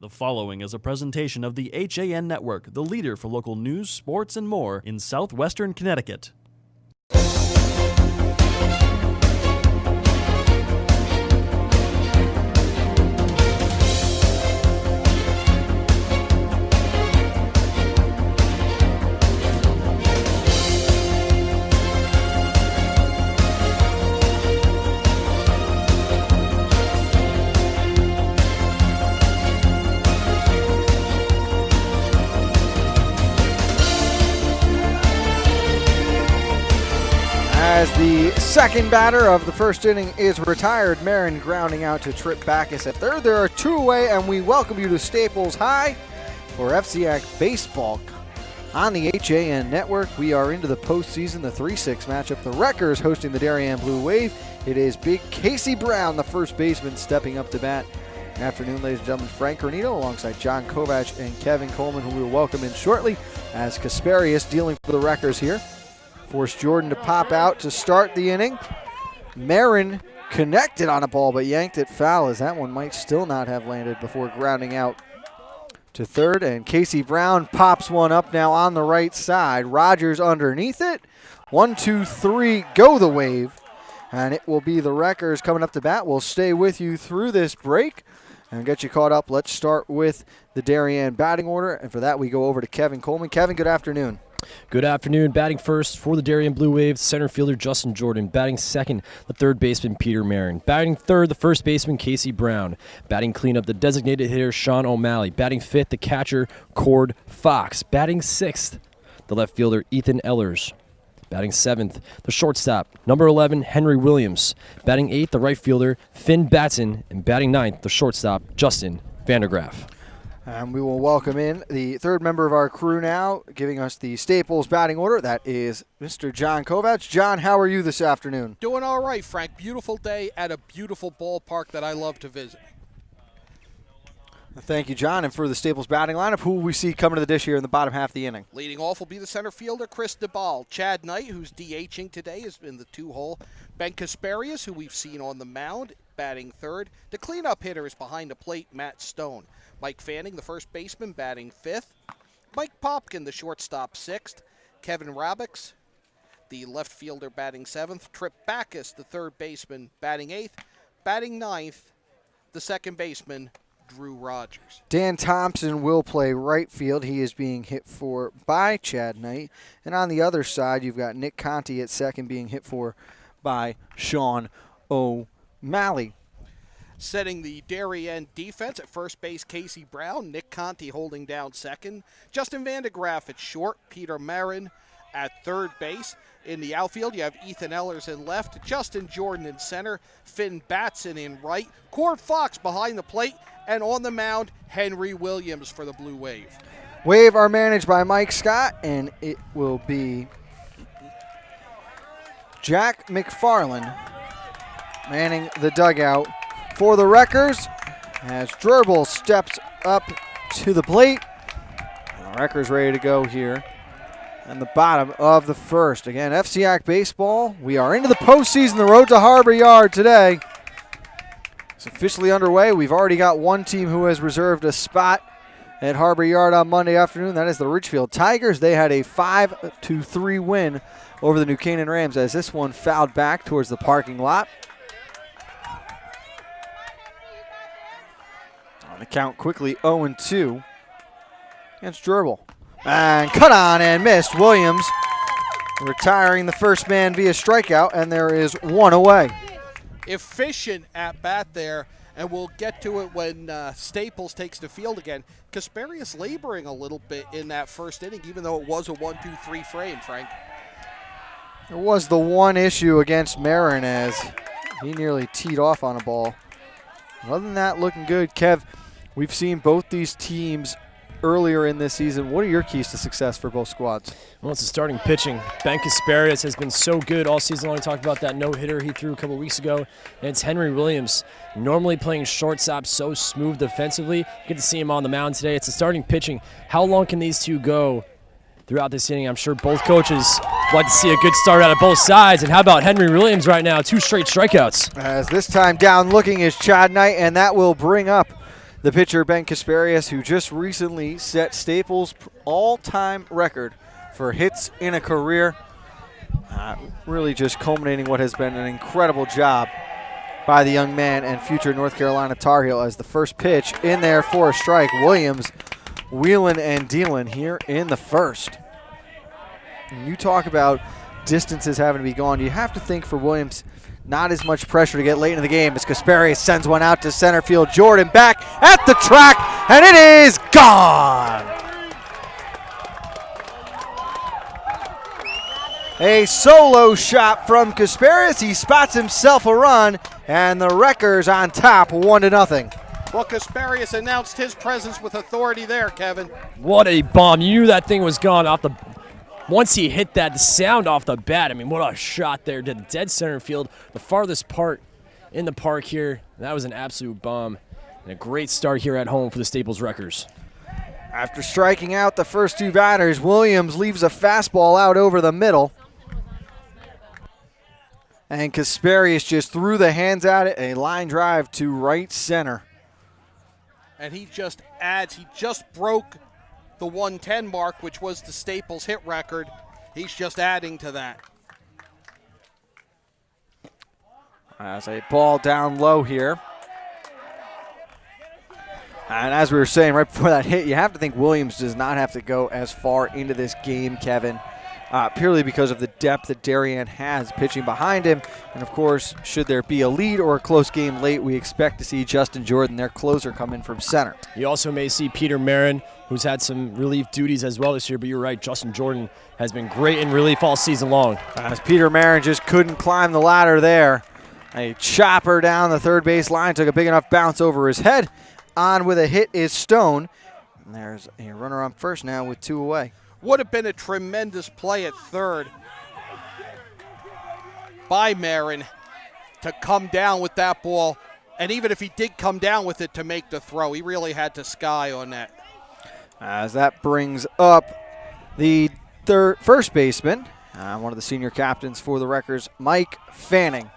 The following is a presentation of the HAN Network, the leader for local news, sports, and more in southwestern Connecticut. As the second batter of the first inning is retired, Marin grounding out to Trip Backus at third. There are two away, and we welcome you to Staples High for FCIAC Baseball on the HAN Network. We are into the postseason, the 3-6 matchup. The Wreckers hosting the Darien Blue Wave. It is big Casey Brown, the first baseman, stepping up to bat. Good afternoon, ladies and gentlemen. Frank Granito alongside John Kovac and Kevin Coleman, who we will welcome in shortly, as Kasparius dealing for the Wreckers here. Forced Jordan to pop out to start the inning. Marin connected on a ball but yanked it foul, as that one might still not have landed before grounding out to third. And Casey Brown pops one up now on the right side. Rogers underneath it. 1, 2, 3, go the Wave. And it will be the Wreckers coming up to bat. We'll stay with you through this break and get you caught up. Let's start with the Darien batting order. And for that, we go over to Kevin Coleman. Kevin, good afternoon. Good afternoon. Batting first for the Darien Blue Wave, center fielder Justin Jordan. Batting second, the third baseman Peter Marin. Batting third, the first baseman Casey Brown. Batting cleanup, the designated hitter Sean O'Malley. Batting fifth, the catcher Cord Fox. Batting sixth, the left fielder Ethan Ellers. Batting seventh, the shortstop, number 11, Henry Williams. Batting eighth, the right fielder Finn Batson. And batting ninth, the shortstop Justin Vandergraff. And we will welcome in the third member of our crew now, giving us the Staples batting order. That is Mr. John Kovac. John, how are you this afternoon? Doing all right, Frank. Beautiful day at a beautiful ballpark that I love to visit. Thank you, John. And for the Staples batting lineup, who will we see coming to the dish here in the bottom half of the inning? Leading off will be the center fielder, Chris DeBall. Chad Knight, who's DHing today, is in the 2-hole. Ben Kasparius, who we've seen on the mound, batting third. The cleanup hitter is behind the plate, Matt Stone. Mike Fanning, the first baseman, batting fifth. Mike Popkin, the shortstop, sixth. Kevin Rabix, the left fielder, batting seventh. Trip Backus, the third baseman, batting eighth. Batting ninth, the second baseman, Drew Rogers. Dan Thompson will play right field. He is being hit for by Chad Knight. And on the other side, you've got Nick Conti at second, being hit for by Sean O'Malley. Setting the Darien defense at first base, Casey Brown. Nick Conti holding down second. Justin Vandergraff at short. Peter Marin at third base. In the outfield, you have Ethan Ellers in left. Justin Jordan in center. Finn Batson in right. Cord Fox behind the plate. And on the mound, Henry Williams for the Blue Wave. Wave are managed by Mike Scott, and it will be Jack McFarland manning the dugout for the Wreckers as Dribble steps up to the plate. And the Wreckers ready to go here in the bottom of the first. Again, FCIAC Baseball, we are into the postseason. The road to Harbor Yard today. It's officially underway. We've already got one team who has reserved a spot at Harbor Yard on Monday afternoon. That is the Ridgefield Tigers. They had a 5-3 win over the New Canaan Rams, as this one fouled back towards the parking lot. On the count quickly, 0-2 against Dribble. And cut on and missed. Williams retiring the first man via strikeout, and there is one away. Efficient at bat there, and we'll get to it when Staples takes the field again. Kasparius laboring a little bit in that first inning, even though it was a 1-2-3 frame, Frank. There was the one issue against Marin, as he nearly teed off on a ball. Other than that, looking good. Kev, we've seen both these teams earlier in this season. What are your keys to success for both squads? Well, it's the starting pitching. Ben Kasparius has been so good all season long. We talked about that no-hitter he threw a couple weeks ago. And it's Henry Williams, normally playing shortstop, so smooth defensively. You get to see him on the mound today. It's the starting pitching. How long can these two go throughout this inning? I'm sure both coaches like to see a good start out of both sides. And how about Henry Williams right now? 2 straight strikeouts. As this time down looking is Chad Knight, and that will bring up the pitcher Ben Kasparius, who just recently set Staples' all-time record for hits in a career. Really just culminating what has been an incredible job by the young man and future North Carolina Tar Heel, as the first pitch in there for a strike. Williams wheeling and dealing here in the first. And you talk about distances having to be gone. You have to think for Williams, not as much pressure to get late in the game as Kasparius sends one out to center field. Jordan back at the track, and it is gone. A solo shot from Kasparius. He spots himself a run, and the Wreckers on top 1-0. Well, Kasparius announced his presence with authority there, Kevin. What a bomb. You knew that thing was gone off the... Once he hit that, the sound off the bat, I mean, what a shot there to the dead center field, the farthest part in the park here. That was an absolute bomb, and a great start here at home for the Staples Wreckers. After striking out the first two batters, Williams leaves a fastball out over the middle. And Kasparius just threw the hands at it, a line drive to right center. And he just adds, he just broke the 110 mark, which was the Staples hit record. He's just adding to that. As a ball down low here. And as we were saying right before that hit, you have to think Williams does not have to go as far into this game, Kevin, purely because of the depth that Darien has pitching behind him. And, of course, should there be a lead or a close game late, we expect to see Justin Jordan, their closer, come in from center. You also may see Peter Marin, who's had some relief duties as well this year, but you're right, Justin Jordan has been great in relief all season long. As Peter Marin just couldn't climb the ladder there. A chopper down the third base line, took a big enough bounce over his head. On with a hit is Stone. And there's a runner on first now with 2 away. Would have been a tremendous play at third by Marin to come down with that ball. And even if he did come down with it, to make the throw, he really had to sky on that. As that brings up the first baseman, one of the senior captains for the Wreckers, Mike Fanning.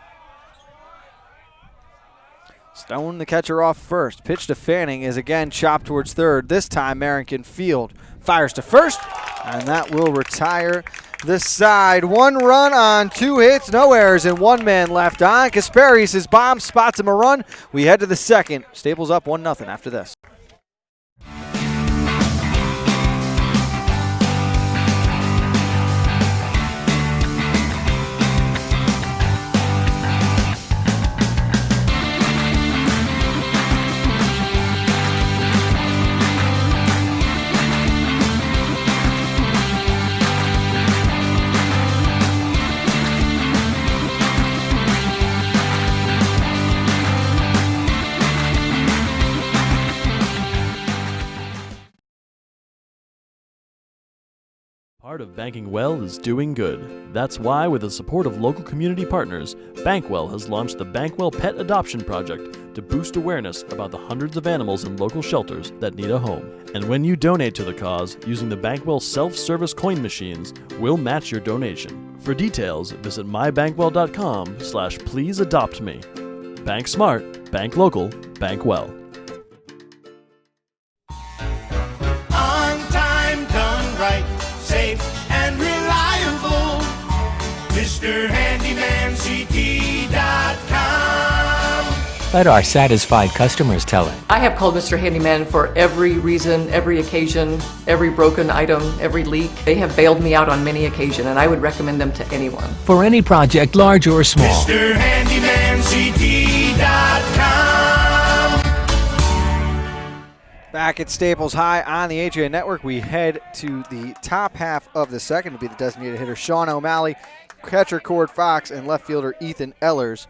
Stone, the catcher, off first. Pitch to Fanning is again chopped towards third. This time Marin can field. Fires to first, and that will retire the side. 1 run on 2 hits, no errors, and 1 man left on. Kasparius' bomb spots him a run. We head to the second. Staples up 1-0 after this. Part of banking well is doing good. That's why, with the support of local community partners, Bankwell has launched the Bankwell Pet Adoption Project to boost awareness about the hundreds of animals in local shelters that need a home. And when you donate to the cause using the Bankwell self-service coin machines, we'll match your donation. For details, visit mybankwell.com/pleaseadoptme. Bank smart, bank local, bank well. On time, done right, safe and reliable. MrHandymanCT.com. Let our satisfied customers tell it. I have called Mr. Handyman for every reason, every occasion, every broken item, every leak. They have bailed me out on many occasions, and I would recommend them to anyone. For any project, large or small. MrHandymanCT.com. Back at Staples High on the HAN Network, we head to the top half of the second. It'll be the designated hitter Sean O'Malley, catcher Cord Fox, and left fielder Ethan Ellers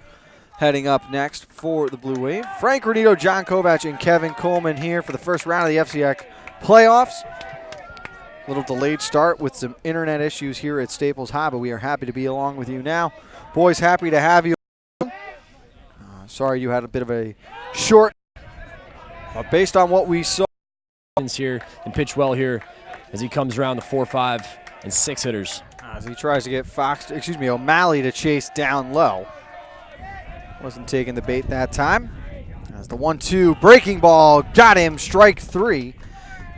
heading up next for the Blue Wave. Frank Renito, John Kovac, and Kevin Coleman here for the first round of the FCIAC playoffs. A little delayed start with some internet issues here at Staples High, but we are happy to be along with you now. Boys, happy to have you. Sorry you had a bit of a short, based on what we saw. Here and pitch well here as he comes around the 4, 5, and 6 hitters. As he tries to get O'Malley to chase down low. Wasn't taking the bait that time. As the 1-2 breaking ball got him, strike 3,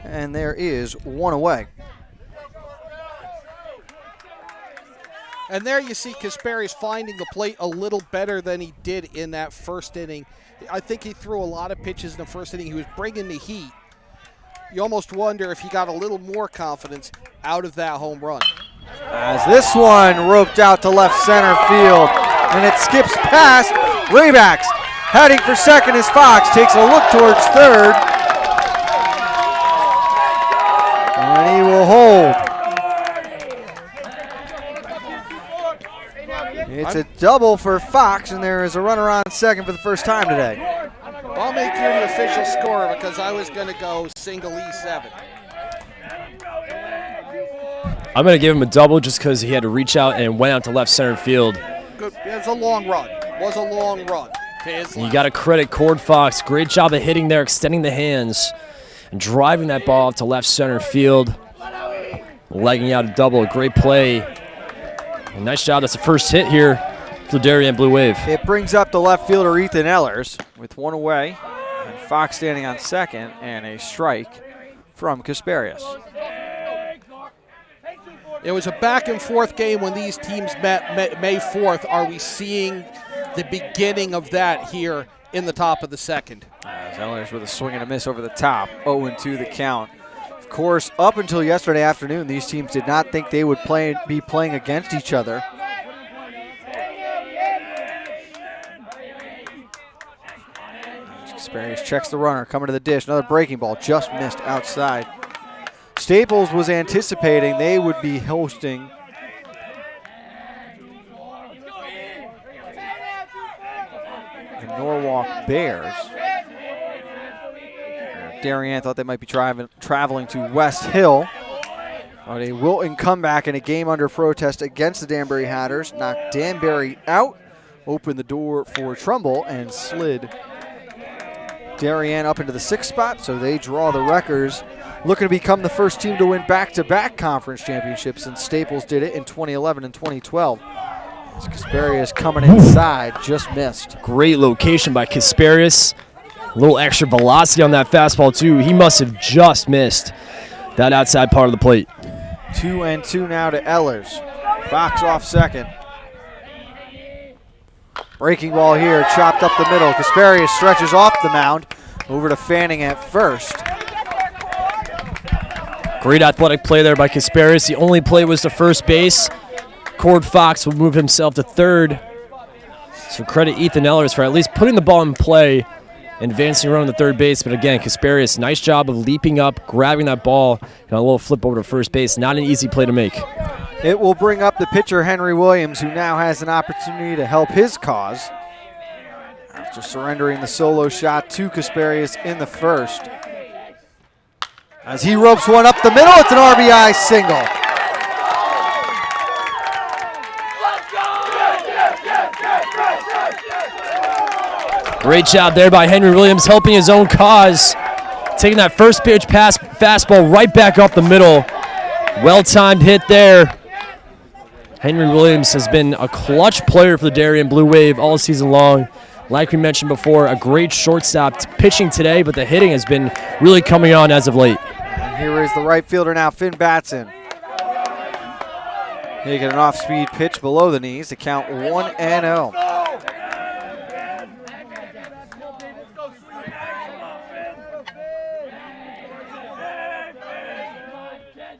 and there is 1 away. And there you see Kasperius finding the plate a little better than he did in that first inning. I think he threw a lot of pitches in the first inning. He was bringing the heat. You almost wonder if he got a little more confidence out of that home run. As this one roped out to left center field, and it skips past Raybacks. Heading for second is Fox, takes a look towards third, and he will hold. It's a double for Fox, and there is a runner on second for the first time today. I'll make you the official scorer because I was going to go single E7. I'm going to give him a double just because he had to reach out and went out to left center field. Good. It was a long run. Was a long run. You got to credit Cord Fox. Great job of hitting there, extending the hands, and driving that ball up to left center field. Legging out a double. A great play. And nice job. That's the first hit here for the Darien Blue Wave. It brings up the left fielder Ethan Ellers with 1 away, and Fox standing on second, and a strike from Kasperius. It was a back-and-forth game when these teams met May 4th. Are we seeing the beginning of that here in the top of the second? As Ellers with a swing and a miss over the top, 0-2 the count. Of course, up until yesterday afternoon, these teams did not think they would be playing against each other. Kasperius checks the runner, coming to the dish. Another breaking ball, just missed outside. Staples was anticipating they would be hosting the Norwalk Bears. Darien thought they might be traveling to West Hill. But a Wilton comeback in a game under protest against the Danbury Hatters knocked Danbury out, opened the door for Trumbull, and slid Darien up into the 6th spot, so they draw the Wreckers, looking to become the first team to win back-to-back conference championships since Staples did it in 2011 and 2012. As Kasperius coming inside, just missed. Great location by Kasperius. A little extra velocity on that fastball, too. He must have just missed that outside part of the plate. 2-2 now to Ellers. Fox off second. Breaking ball here, chopped up the middle. Kasperius stretches off the mound, over to Fanning at first. Great athletic play there by Kasperius. The only play was to first base. Cord Fox will move himself to third. So credit Ethan Ellers for at least putting the ball in play and advancing around the third base. But again, Kasperius, nice job of leaping up, grabbing that ball, and a little flip over to first base. Not an easy play to make. It will bring up the pitcher, Henry Williams, who now has an opportunity to help his cause after surrendering the solo shot to Kasperius in the first. As he ropes one up the middle, it's an RBI single. Great job there by Henry Williams, helping his own cause. Taking that first pitch pass fastball right back up the middle. Well-timed hit there. Henry Williams has been a clutch player for the Darien Blue Wave all season long. Like we mentioned before, a great shortstop pitching today, but the hitting has been really coming on as of late. And here is the right fielder now, Finn Batson. Making an off-speed pitch below the knees to count 1-0.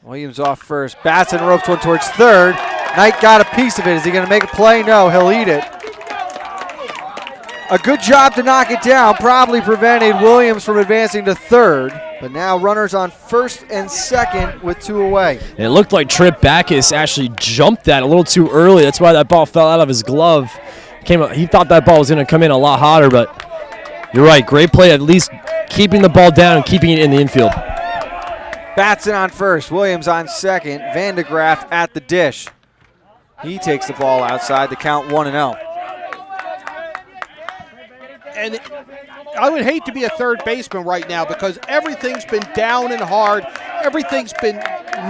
Williams off first. Batson ropes one towards third. Knight got a piece of it. Is he going to make a play? No, he'll eat it. A good job to knock it down. Probably prevented Williams from advancing to third. But now runners on first and second with 2 away. And it looked like Trip Backus actually jumped that a little too early. That's why that ball fell out of his glove. He thought that ball was going to come in a lot hotter, but you're right. Great play, at least keeping the ball down and keeping it in the infield. Batson on first, Williams on second, Vandegraff at the dish. He takes the ball outside to count 1-0. And I would hate to be a third baseman right now because everything's been down and hard. Everything's been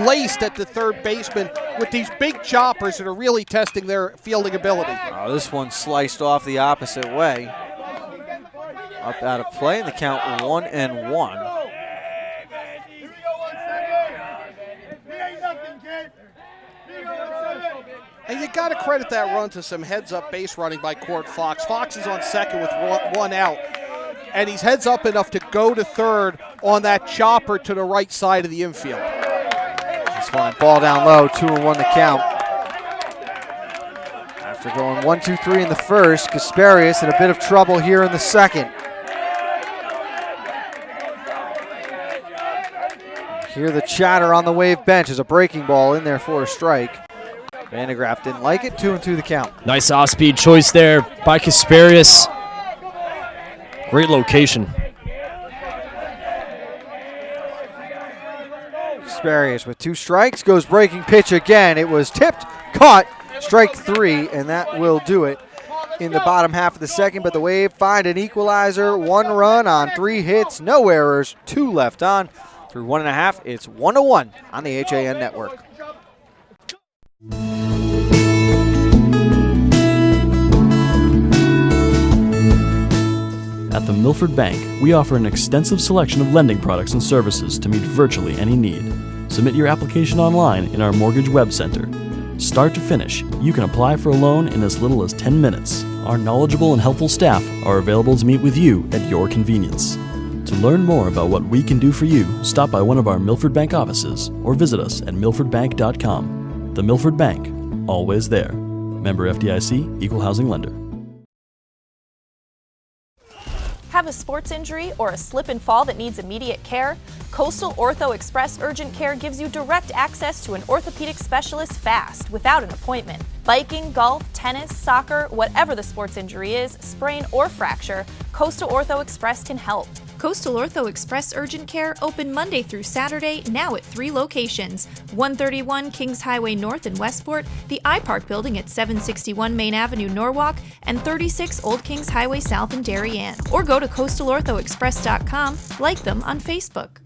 laced at the third baseman with these big choppers that are really testing their fielding ability. Oh, this one sliced off the opposite way. up out of play, and the count 1-1. And you got to credit that run to some heads-up base running by Court Fox. Fox is on second with one out, and he's heads up enough to go to third on that chopper to the right side of the infield. That's fine. Ball down low, 2-1 the count. After going 1-2-3 in the first, Kasparius in a bit of trouble here in the second. Hear the chatter on the Wave bench as a breaking ball in there for a strike. Vandegraff didn't like it, 2-2 the count. Nice off-speed choice there by Kasparius. Great location. Kasparius with 2 strikes, goes breaking pitch again. It was tipped, caught, strike 3, and that will do it in the bottom half of the second. But the Wave find an equalizer, 1 run on 3 hits, no errors, 2 left on. Through 1.5, it's 1-1 on the HAN network. At the Milford Bank, we offer an extensive selection of lending products and services to meet virtually any need. Submit your application online in our mortgage web center. Start to finish, you can apply for a loan in as little as 10 minutes. Our knowledgeable and helpful staff are available to meet with you at your convenience. To learn more about what we can do for you, stop by one of our Milford Bank offices or visit us at milfordbank.com. The Milford Bank, always there. Member FDIC, Equal Housing Lender. Have a sports injury or a slip and fall that needs immediate care? Coastal Ortho Express Urgent Care gives you direct access to an orthopedic specialist fast, without an appointment. Biking, golf, tennis, soccer, whatever the sports injury is, sprain or fracture, Coastal Ortho Express can help. Coastal Ortho Express Urgent Care open Monday through Saturday, now at 3 locations: 131 Kings Highway North in Westport, the iPark building at 761 Main Avenue, Norwalk, and 36 Old Kings Highway South in Darien. Or go to coastalorthoexpress.com, like them on Facebook.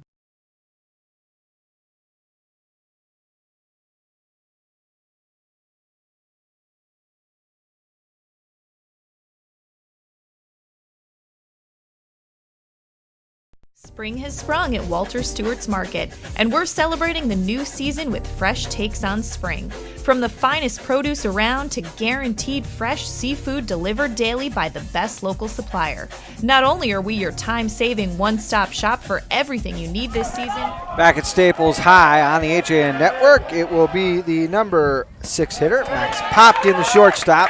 Spring has sprung at Walter Stewart's Market, and we're celebrating the new season with fresh takes on spring. From the finest produce around to guaranteed fresh seafood delivered daily by the best local supplier. Not only are we your time-saving one-stop shop for everything you need this season. Back at Staples High on the HAN network, it will be the number 6 hitter, Max Popkin, the shortstop.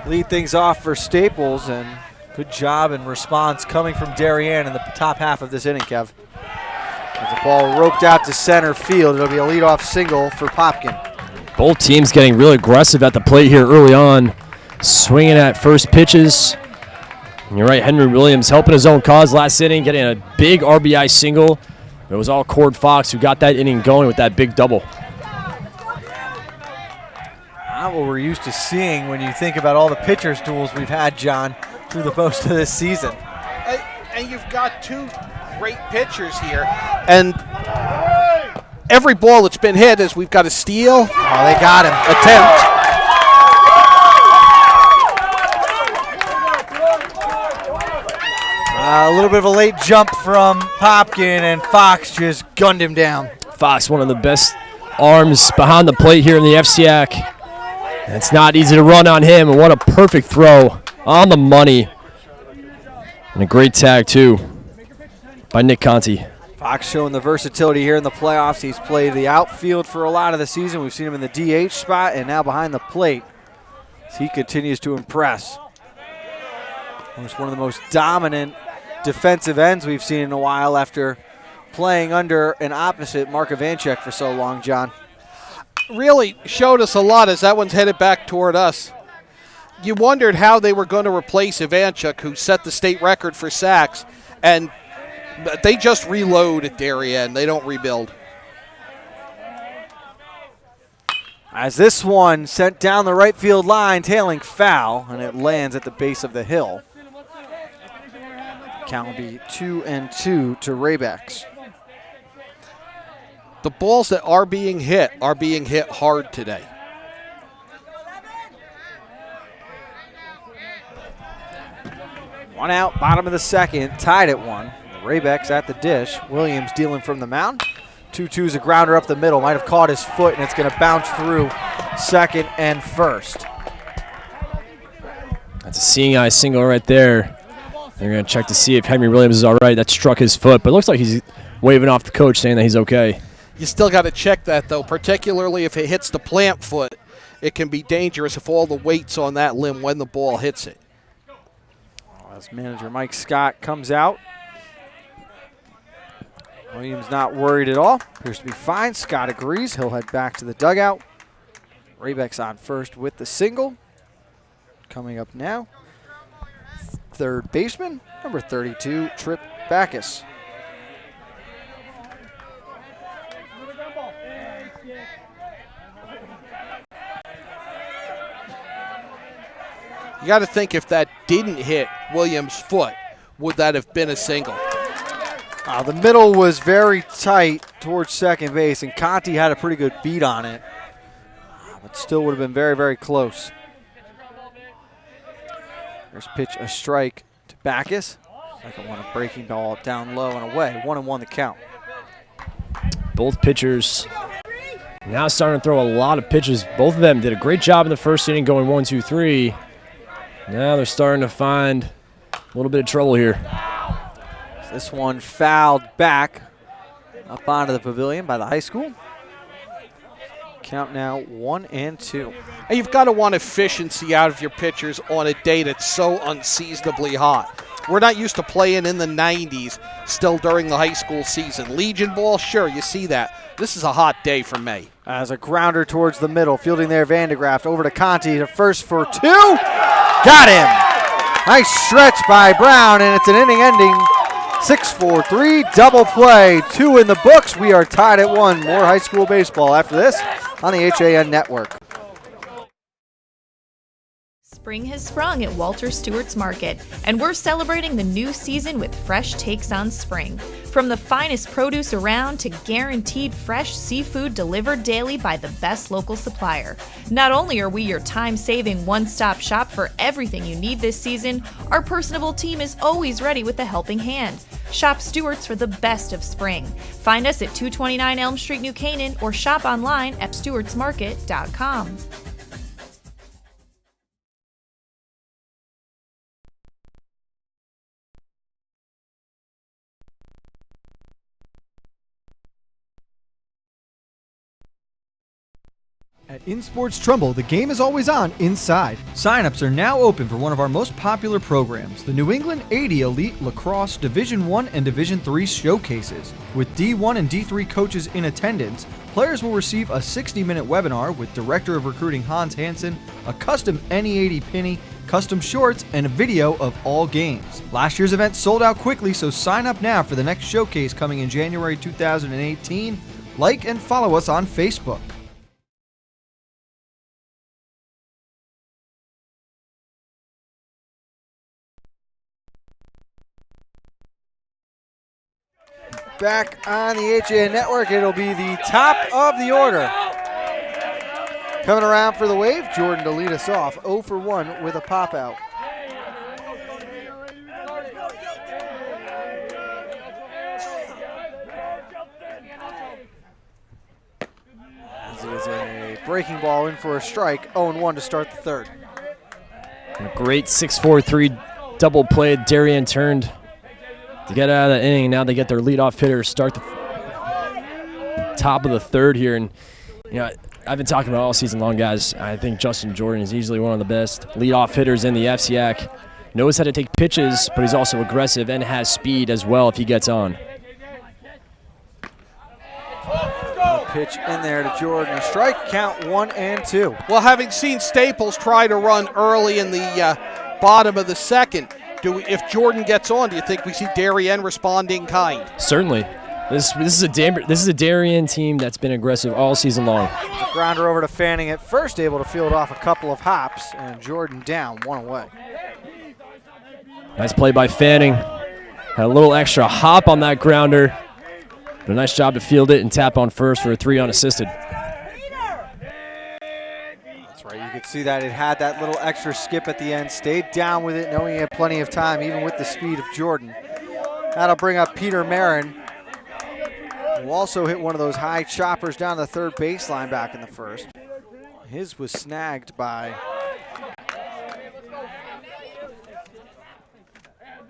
Lead things off for Staples, and good job and response coming from Darien in the top half of this inning, Kev. As the ball roped out to center field, it'll be a leadoff single for Popkin. Both teams getting really aggressive at the plate here early on, swinging at first pitches. And you're right, Henry Williams helping his own cause last inning, getting a big RBI single. It was all Cord Fox who got that inning going with that big double. Not what we're used to seeing when you think about all the pitchers' duels we've had, John, through the most of this season. And you've got 2 great pitchers here, and every ball that's been hit is we've got a steal. Oh, they got him. Attempt. A little bit of a late jump from Popkin, and Fox just gunned him down. Fox, one of the best arms behind the plate here in the FCIAC. And it's not easy to run on him, and what a perfect throw on the money. And a great tag, too, by Nick Conti. Fox showing the versatility here in the playoffs. He's played the outfield for a lot of the season. We've seen him in the DH spot and now behind the plate as he continues to impress. He's one of the most dominant defensive ends we've seen in a while after playing under an opposite Mark Ivanchek for so long, John. Really showed us a lot as that one's headed back toward us. You wondered how they were going to replace Ivanchuk, who set the state record for sacks, and they just reload at Darien. They don't rebuild. As this one sent down the right field line, tailing foul, and it lands at the base of the hill. Count will be 2-2 to Raybacks. The balls that are being hit hard today. One out, bottom of the second, tied at 1. Raybecks at the dish. Williams dealing from the mound. 2-2 is a grounder up the middle. Might have caught his foot, and it's going to bounce through second and first. That's a seeing eye single right there. They're going to check to see if Henry Williams is all right. That struck his foot, but it looks like he's waving off the coach saying that he's okay. You still got to check that, though, particularly if it hits the plant foot. It can be dangerous if all the weight's on that limb when the ball hits it. As manager Mike Scott comes out. Williams not worried at all. Appears to be fine. Scott agrees. He'll head back to the dugout. Raybecks on first with the single. Coming up now, third baseman, number 32, Trip Backus. You got to think if that didn't hit Williams' foot, would that have been a single? The middle was very tight towards second base, and Conti had a pretty good beat on it. But still would have been very, very close. There's pitch, a strike to Backus. Second one, a breaking ball down low and away. 1-1 the count. Both pitchers now starting to throw a lot of pitches. Both of them did a great job in the first inning going 1-2-3. Now they're starting to find a little bit of trouble here. This one fouled back up onto the pavilion by the high school. Count now 1-2. And you've got to want efficiency out of your pitchers on a day that's so unseasonably hot. We're not used to playing in the 90s still during the high school season. Legion ball, sure, you see that. This is a hot day for May. As a grounder towards the middle, fielding there, Vandegraft over to Conti to first for 2. Got him! Nice stretch by Brown, and it's an inning-ending 6-4-3 double play. 2 in the books. We are tied at 1. More high school baseball after this on the HAN Network. Spring has sprung at Walter Stewart's Market, and we're celebrating the new season with fresh takes on spring. From the finest produce around to guaranteed fresh seafood delivered daily by the best local supplier. Not only are we your time-saving one-stop shop for everything you need this season, our personable team is always ready with a helping hand. Shop Stewart's for the best of spring. Find us at 229 Elm Street, New Canaan, or shop online at stewartsmarket.com. At InSports Trumbull, the game is always on inside. Sign-ups are now open for one of our most popular programs, the New England 80 Elite Lacrosse Division I and Division III Showcases. With D1 and D3 coaches in attendance, players will receive a 60-minute webinar with Director of Recruiting Hans Hansen, a custom NE80 penny, custom shorts, and a video of all games. Last year's event sold out quickly, so sign up now for the next showcase coming in January 2018. Like and follow us on Facebook. Back on the HAN Network, it'll be the top of the order. Coming around for the wave, Jordan to lead us off, 0 for 1 with a pop-out. This is a breaking ball in for a strike, 0-1 to start the third. And a great 6-4-3 double play. Darien turned to get out of the inning. Now they get their leadoff hitter start the top of the third here. And, you know, I've been talking about all season long, guys. I think Justin Jordan is easily one of the best leadoff hitters in the FCIAC. Knows how to take pitches, but he's also aggressive and has speed as well if he gets on. Pitch in there to Jordan. A strike, count 1-2. Well, having seen Staples try to run early in the bottom of the second, if Jordan gets on, do you think we see Darien responding kind? Certainly. This is a Darien team that's been aggressive all season long. Grounder over to Fanning at first, able to field off a couple of hops, and Jordan down, 1 away. Nice play by Fanning. Had a little extra hop on that grounder. But a nice job to field it and tap on first for a 3 unassisted. That's right. You could see that it had that little extra skip at the end, stayed down with it, knowing he had plenty of time, even with the speed of Jordan. That'll bring up Peter Marin, who also hit one of those high choppers down the third baseline back in the first. His was snagged by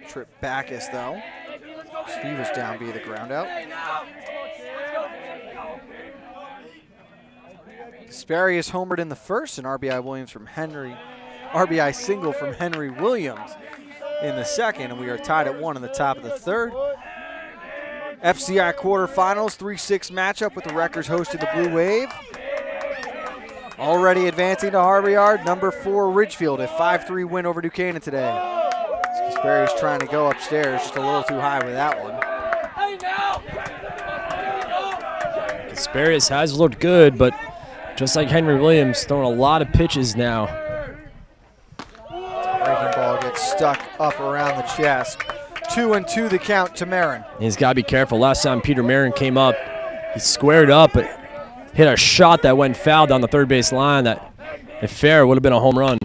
Trip Backus, though. He was down via the ground out. Kasparius homered in the first, and RBI single from Henry Williams in the second, and we are tied at 1 in the top of the third. FCI quarterfinals, 3-6 matchup with the Wreckers hosting the Blue Wave. Already advancing to Harbor Yard, number 4 Ridgefield, a 5-3 win over New Canaan today. Kasparius trying to go upstairs, just a little too high with that one. Kasparius has looked good, but just like Henry Williams, throwing a lot of pitches now. Breaking ball gets stuck up around the chest. 2-2 the count to Marin. He's got to be careful. Last time Peter Marin came up, he squared up, but hit a shot that went foul down the third base line that, if fair, would have been a home run.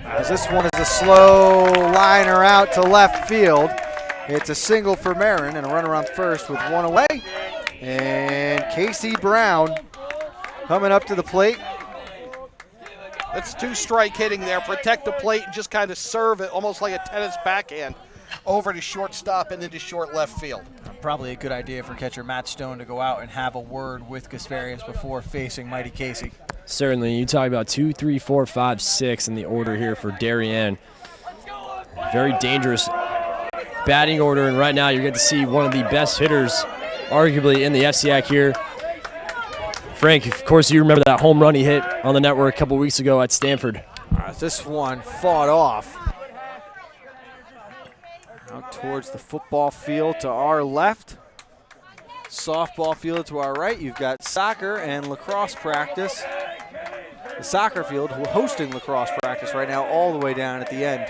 As this one is a slow liner out to left field. It's a single for Marin and a runner on first with 1 away. And Casey Brown coming up to the plate. That's 2-strike hitting there. Protect the plate and just kind of serve it almost like a tennis backhand over to shortstop and into short left field. Probably a good idea for catcher Matt Stone to go out and have a word with Kasparius before facing Mighty Casey. Certainly. You talk about 2, 3, 4, 5, 6 in the order here for Darien. Very dangerous batting order, and right now you're going to see one of the best hitters, arguably, in the FCIAC here. Frank, of course, you remember that home run he hit on the network a couple weeks ago at Stanford. This one fought off. Out towards the football field to our left. Softball field to our right. You've got soccer and lacrosse practice. The soccer field hosting lacrosse practice right now all the way down at the end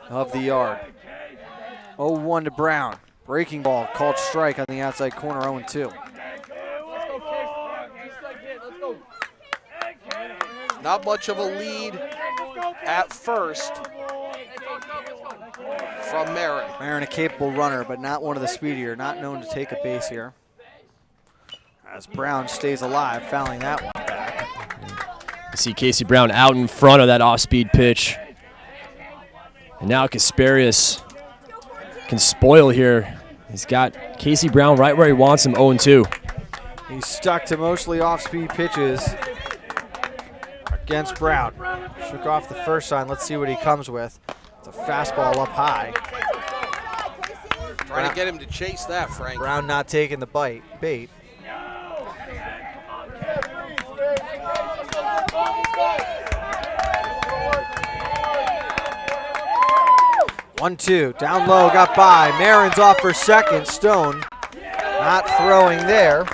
of the yard. 0-1 to Brown. Breaking ball called strike on the outside corner, 0-2. Not much of a lead at first from Marin. Marin, a capable runner, but not one of the speedier, not known to take a base here. As Brown stays alive, fouling that one back. You see Casey Brown out in front of that off-speed pitch. And now Kasparius can spoil here. He's got Casey Brown right where he wants him, 0-2. He's stuck to mostly off-speed pitches against Brown. Shook off the first sign. Let's see what he comes with. It's a fastball up high. Trying to get him to chase that, Frank. Brown not taking the bait. 1-2, down low, got by. Marin's off for second. Stone not throwing there.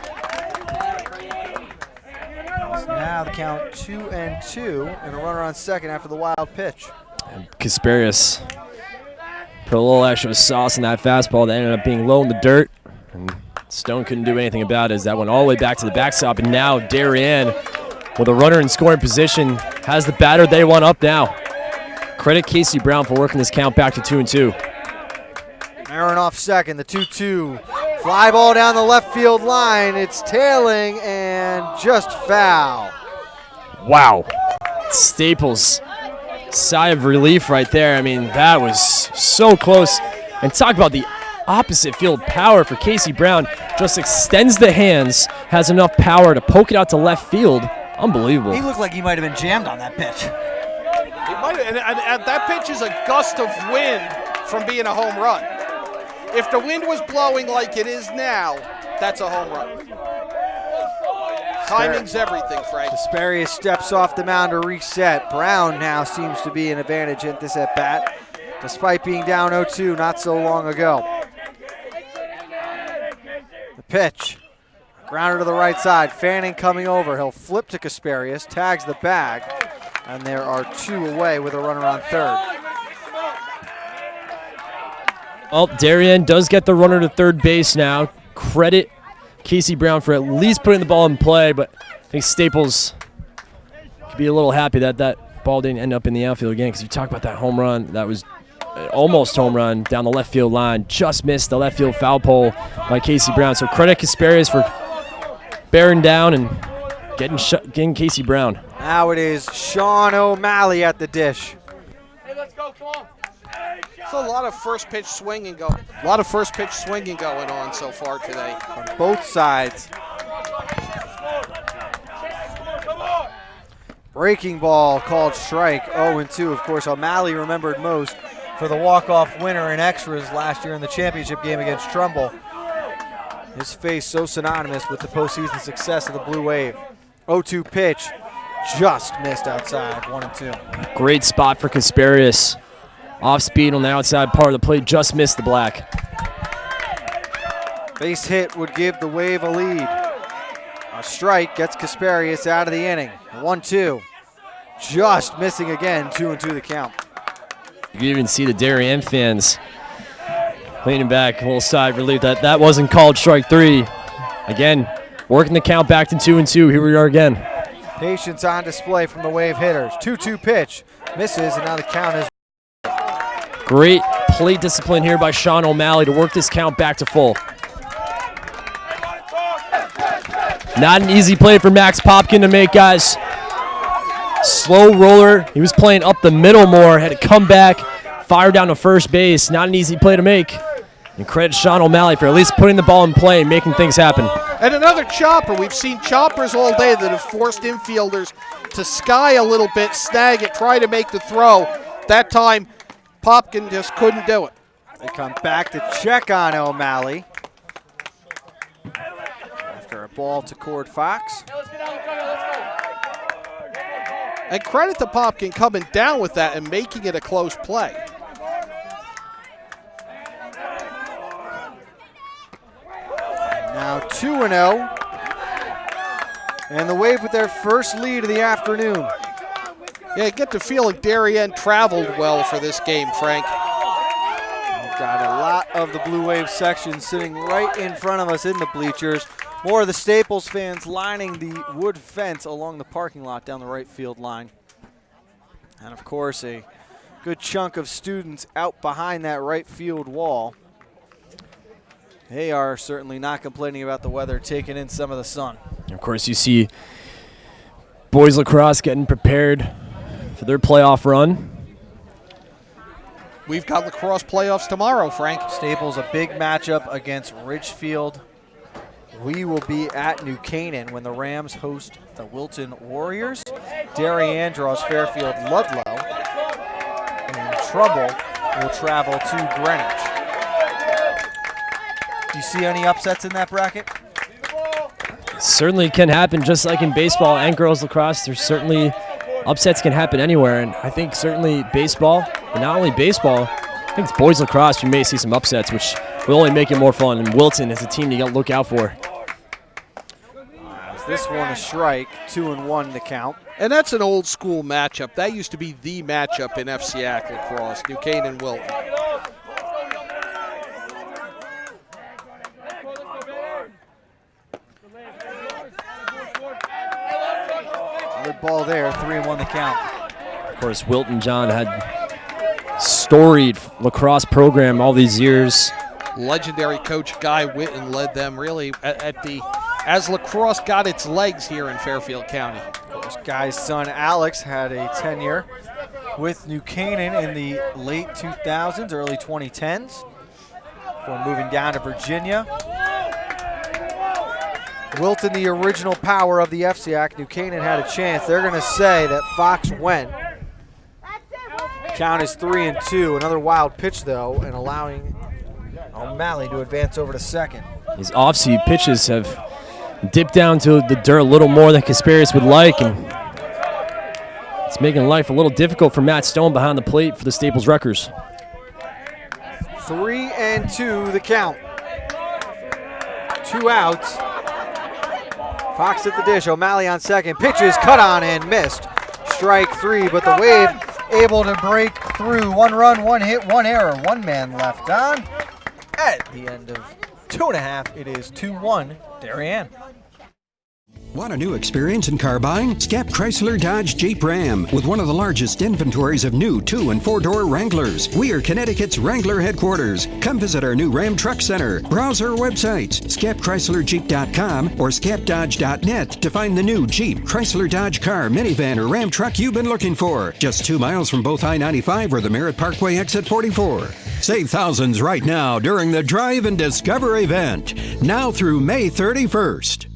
So now the count 2-2, and a runner on second after the wild pitch. And Kasparius put a little extra sauce in that fastball that ended up being low in the dirt. And Stone couldn't do anything about it as that went all the way back to the backstop. And now Darien, with a runner in scoring position, has the batter they want up now. Credit Casey Brown for working this count back to 2-2. Marin off second, the 2-2. Fly ball down the left field line. It's tailing and just foul. Wow. Staples, sigh of relief right there. I mean, that was so close. And talk about the opposite field power for Casey Brown. Just extends the hands, has enough power to poke it out to left field. Unbelievable. He looked like he might have been jammed on that pitch. And that pitch is a gust of wind from being a home run. If the wind was blowing like it is now, that's a home run. Timing's everything, Frank. Kasparius steps off the mound to reset. Brown now seems to be an advantage at this at-bat, despite being down 0-2 not so long ago. The pitch, grounder to the right side. Fanning coming over. He'll flip to Kasparius, tags the bag, and there are 2 away with a runner on third. Oh, Darien does get the runner to third base now. Credit Casey Brown for at least putting the ball in play, but I think Staples be a little happy that that ball didn't end up in the outfield again, because you talk about that home run. That was almost home run down the left field line. Just missed the left field foul pole by Casey Brown. So credit Kasparius for bearing down and getting Casey Brown. Now it is Sean O'Malley at the dish. So a lot of first pitch swinging going on so far today. On both sides. Breaking ball called strike, 0-2. Of course, O'Malley remembered most for the walk-off winner in extras last year in the championship game against Trumbull. His face so synonymous with the postseason success of the Blue Wave. 0-2 pitch, just missed outside, 1-2. Great spot for Kasparius. Off speed on the outside part of the plate, just missed the black. Base hit would give the Wave a lead. A strike gets Kasparius out of the inning. 1-2. Just missing again, 2-2 the count. You can even see the Darien fans leaning back, a little sigh of relief that wasn't called strike 3. Again, working the count back to 2-2. Here we are again. Patience on display from the Wave hitters. 2-2 pitch, misses, and now the count is. Great plate discipline here by Sean O'Malley to work this count back to full. Not an easy play for Max Popkin to make, guys. Slow roller. He was playing up the middle more, had to come back, fire down to first base. Not an easy play to make. And credit Sean O'Malley for at least putting the ball in play and making things happen. And another chopper. We've seen choppers all day that have forced infielders to sky a little bit, snag it, try to make the throw. That time, Popkin just couldn't do it. They come back to check on O'Malley. After a ball to Cord Fox. And credit to Popkin coming down with that and making it a close play. Now 2-0. And the Wave with their first lead of the afternoon. Yeah, I get the feeling Darien traveled well for this game, Frank. We've got a lot of the Blue Wave section sitting right in front of us in the bleachers. More of the Staples fans lining the wood fence along the parking lot down the right field line. And of course, a good chunk of students out behind that right field wall. They are certainly not complaining about the weather, taking in some of the sun. Of course, you see boys lacrosse getting prepared for their playoff run. We've got lacrosse playoffs tomorrow, Frank. Staples, a big matchup against Ridgefield. We will be at New Canaan when the Rams host the Wilton Warriors. Darien draws Fairfield Ludlow. And Trumbull will travel to Greenwich. Do you see any upsets in that bracket? Certainly can happen, just like in baseball and girls lacrosse. There's certainly upsets can happen anywhere, and I think certainly baseball, but not only baseball, I think it's boys lacrosse you may see some upsets, which will only make it more fun. And Wilton is a team you got to look out for. This one a strike, 2-1 to count. And that's an old school matchup. That used to be the matchup in FCIAC lacrosse, New Canaan and Wilton. Good ball there, 3-1 the count. Of course, Wilton John had storied lacrosse program all these years. Legendary coach Guy Witten led them really as lacrosse got its legs here in Fairfield County. Of course, Guy's son Alex had a tenure with New Canaan in the late 2000s, early 2010s, before moving down to Virginia. Wilton, the original power of the FCIAC. New Canaan had a chance. They're going to say that Fox went. Count is 3-2. Another wild pitch, though, and allowing O'Malley to advance over to second. His off-speed pitches have dipped down to the dirt a little more than Kasparius would like, and it's making life a little difficult for Matt Stone behind the plate for the Staples Wreckers. 3-2 the count. 2 outs. Fox at the dish, O'Malley on second. Pitches cut on and missed. Strike 3, but the Wave able to break through. 1 run, 1 hit, 1 error. 1 man left on. At the end of 2.5, it is 2-1 Darien. Want a new experience in car buying? Scap Chrysler Dodge Jeep Ram with one of the largest inventories of new 2- and 4-door Wranglers. We are Connecticut's Wrangler headquarters. Come visit our new Ram Truck Center. Browse our websites, scapchryslerjeep.com or scapdodge.net to find the new Jeep, Chrysler Dodge car, minivan, or Ram truck you've been looking for. Just 2 miles from both I-95 or the Merritt Parkway exit 44. Save thousands right now during the Drive and Discover event. Now through May 31st.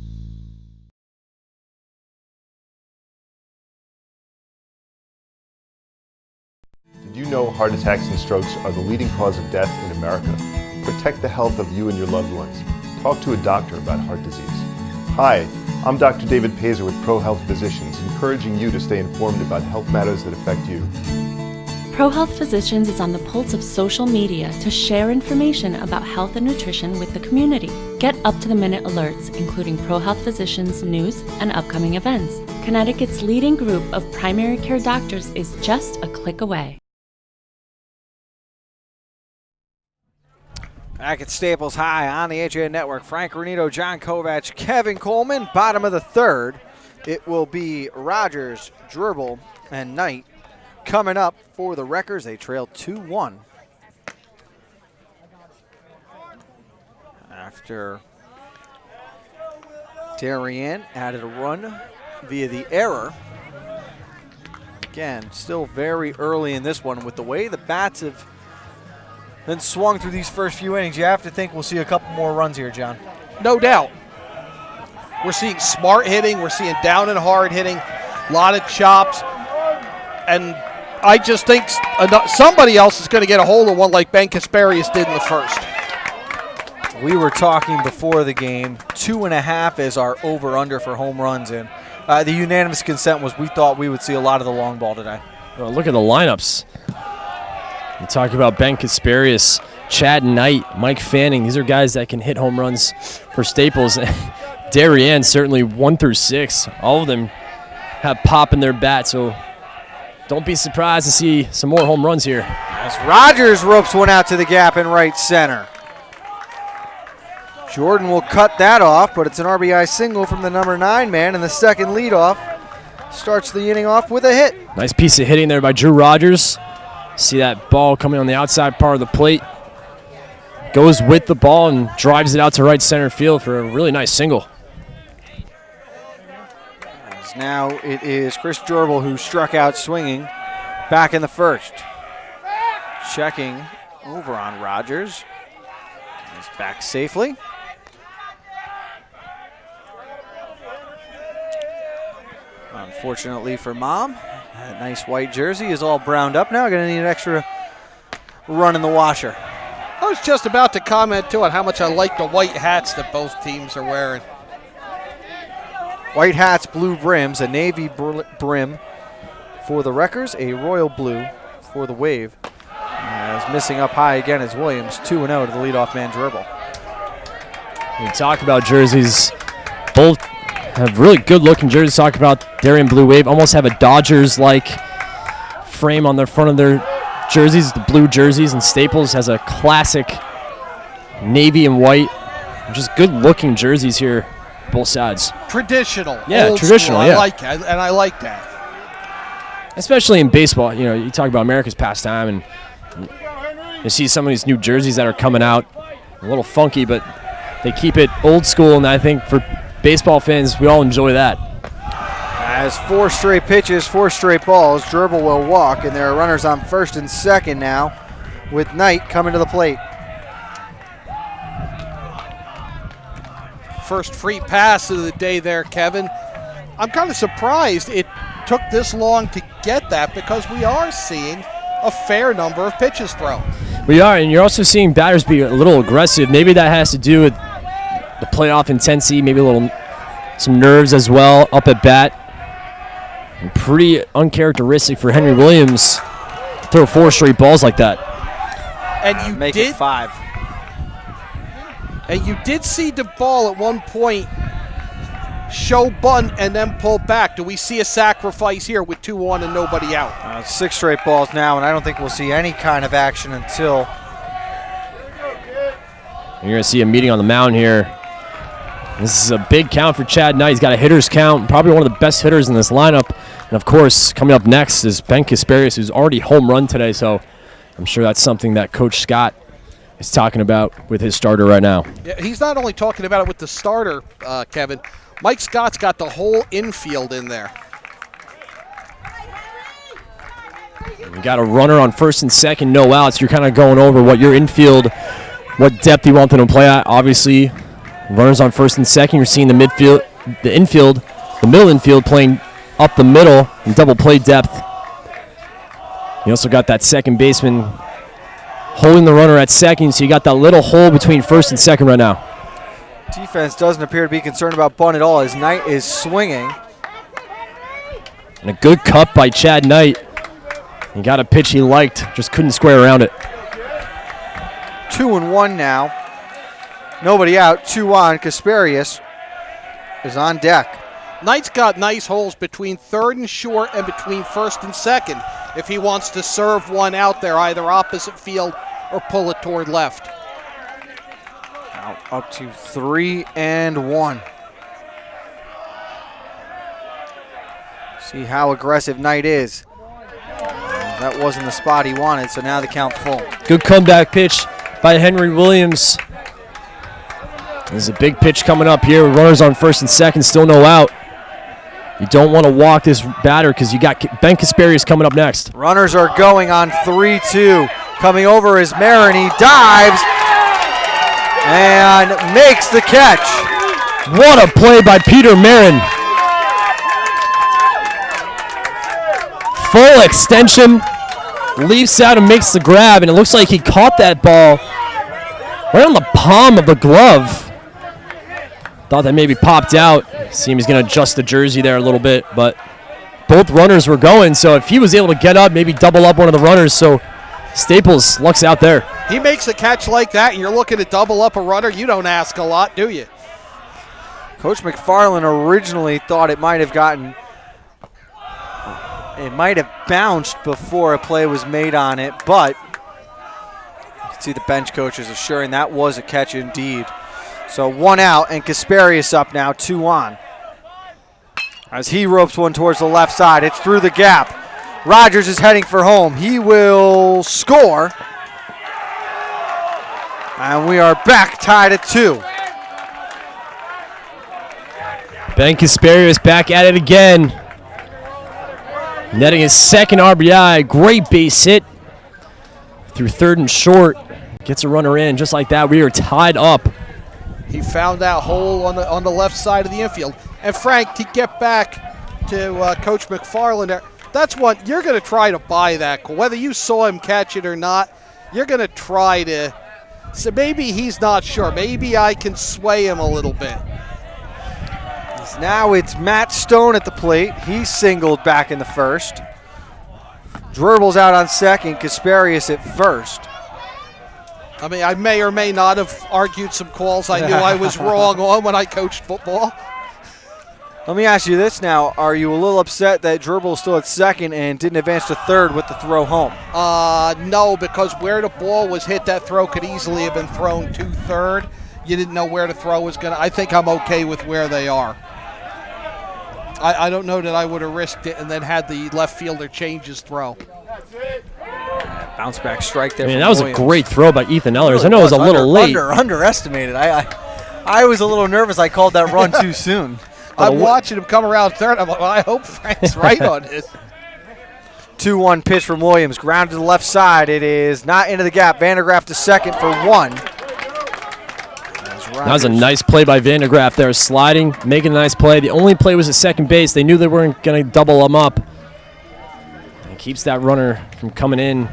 Did you know heart attacks and strokes are the leading cause of death in America? Protect the health of you and your loved ones. Talk to a doctor about heart disease. Hi, I'm Dr. David Pazer with ProHealth Physicians, encouraging you to stay informed about health matters that affect you. ProHealth Physicians is on the pulse of social media to share information about health and nutrition with the community. Get up-to-the-minute alerts, including ProHealth Physicians' news and upcoming events. Connecticut's leading group of primary care doctors is just a click away. Back at Staples High on the HA Network, Frank Renito, John Kovac, Kevin Coleman. Bottom of the third, it will be Rogers, Dribble, and Knight coming up for the Wreckers. They trail 2-1. After Darien added a run via the error. Again, still very early in this one with the way the bats have been swung through these first few innings. You have to think we'll see a couple more runs here, John. No doubt. We're seeing smart hitting. We're seeing down and hard hitting. A lot of chops. And I just think somebody else is going to get a hold of one like Ben Kasparius did in the first. We were talking before the game, 2.5 is our over-under for home runs. And the unanimous consent was we thought we would see a lot of the long ball today. Well, look at the lineups. You talk about Ben Kasparius, Chad Knight, Mike Fanning. These are guys that can hit home runs for Staples. Darien, certainly 1 through 6. All of them have pop in their bat, so don't be surprised to see some more home runs here. As Rogers ropes one out to the gap in right center. Jordan will cut that off, but it's an RBI single from the number 9 man, and the second leadoff starts the inning off with a hit. Nice piece of hitting there by Drew Rogers. See that ball coming on the outside part of the plate. Goes with the ball and drives it out to right center field for a really nice single. As now it is Chris Gerbil who struck out swinging back in the first. Checking over on Rogers. He's back safely. Unfortunately for Mom, that nice white jersey is all browned up now. Going to need an extra run in the washer. I was just about to comment, too, on how much I like the white hats that both teams are wearing. White hats, blue brims, a navy brim for the Wreckers, a royal blue for the Wave. As missing up high again is Williams, 2-0 to the leadoff man, Dribble. We talk about jerseys. Both have really good-looking jerseys. Talk about Darien Blue Wave. Almost have a Dodgers-like frame on the front of their jerseys, the blue jerseys, and Staples has a classic navy and white. Just good-looking jerseys here, both sides. Traditional. Yeah, old traditional, school. yeah. I like it, and I like that. Especially in baseball, you know, you talk about America's pastime, and you see some of these new jerseys that are coming out, a little funky, but they keep it old school, and I think for baseball fans, we all enjoy that. As 4 straight pitches, 4 straight balls, Dribble will walk, and there are runners on first and second now with Knight coming to the plate. First free pass of the day there, Kevin. I'm kind of surprised it took this long to get that because we are seeing a fair number of pitches thrown. We are, and you're also seeing batters be a little aggressive. Maybe that has to do with the playoff intensity, maybe some nerves as well up at bat. And pretty uncharacteristic for Henry Williams to throw 4 straight balls like that. And you make it 5. And you did see the ball at one point show bunt and then pull back. Do we see a sacrifice here with 2-1 and nobody out? 6 straight balls now, and I don't think we'll see any kind of action until you're going to see a meeting on the mound here. This is a big count for Chad Knight. He's got a hitter's count, probably one of the best hitters in this lineup. And, of course, coming up next is Ben Kasparius, who's already home run today. So I'm sure that's something that Coach Scott is talking about with his starter right now. Yeah, he's not only talking about it with the starter, Kevin. Mike Scott's got the whole infield in there. We got a runner on first and second, no outs. You're kind of going over what your infield, what depth you want them to play at. Obviously, runners on first and second. You're seeing the midfield, the infield, the middle infield playing up the middle in double play depth. You also got that second baseman holding the runner at second, so you got that little hole between first and second right now. Defense doesn't appear to be concerned about bunt at all as Knight is swinging. And a good cut by Chad Knight. He got a pitch he liked, just couldn't square around it. 2-1 now. Nobody out, 2 on. Kasparius is on deck. Knight's got nice holes between third and short and between first and second if he wants to serve one out there, either opposite field or pull it toward left. Now up to 3-1. See how aggressive Knight is. That wasn't the spot he wanted, so now the count full. Good comeback pitch by Henry Williams. There's a big pitch coming up here. Runners on first and second, still no out. You don't want to walk this batter because you got Ben Kasparius coming up next. Runners are going on 3-2. Coming over is Marin. He dives and makes the catch. What a play by Peter Marin. Full extension, leaps out and makes the grab, and it looks like he caught that ball right on the palm of the glove. Thought that maybe popped out. Seemed he's going to adjust the jersey there a little bit, but both runners were going, so if he was able to get up, maybe double up one of the runners, so Staples lucks out there. He makes a catch like that, and you're looking to double up a runner. You don't ask a lot, do you? Coach McFarland originally thought it might have bounced before a play was made on it, but you can see the bench coaches assuring that was a catch indeed. So 1 out, and Kasparius up now, 2 on. As he ropes one towards the left side, it's through the gap. Rogers is heading for home. He will score. And we are back tied at 2. Ben Kasparius back at it again. Netting his second RBI. Great base hit through third and short. Gets a runner in. Just like that, we are tied up. He found that hole on the left side of the infield. And Frank, to get back to Coach McFarland there, that's what you're going to try to buy that. Whether you saw him catch it or not, you're going to try to. So maybe he's not sure. Maybe I can sway him a little bit. Now it's Matt Stone at the plate. He singled back in the first. Dribbles out on second. Kasparius at first. I mean, I may or may not have argued some calls I knew I was wrong on when I coached football. Let me ask you this now. Are you a little upset that Dribble is still at second and didn't advance to third with the throw home? No, because where the ball was hit, that throw could easily have been thrown to third. You didn't know where the throw was going to. I think I'm okay with where they are. I don't know that I would have risked it and then had the left fielder change his throw. Bounce back strike there. I mean, that was Williams. a great throw by Ethan Ellers. Really I know it was a little late. Underestimated. I was a little nervous. I called that run too soon. I'm watching him come around third. I'm like, well, I hope Frank's right on this. 2-1 pitch from Williams. Ground to the left side. It is not into the gap. Vandergraaf to second for 1. That was a nice play by Vandergraaf there, sliding, making a nice play. The only play was at second base. They knew they weren't going to double him up. And keeps that runner from coming in,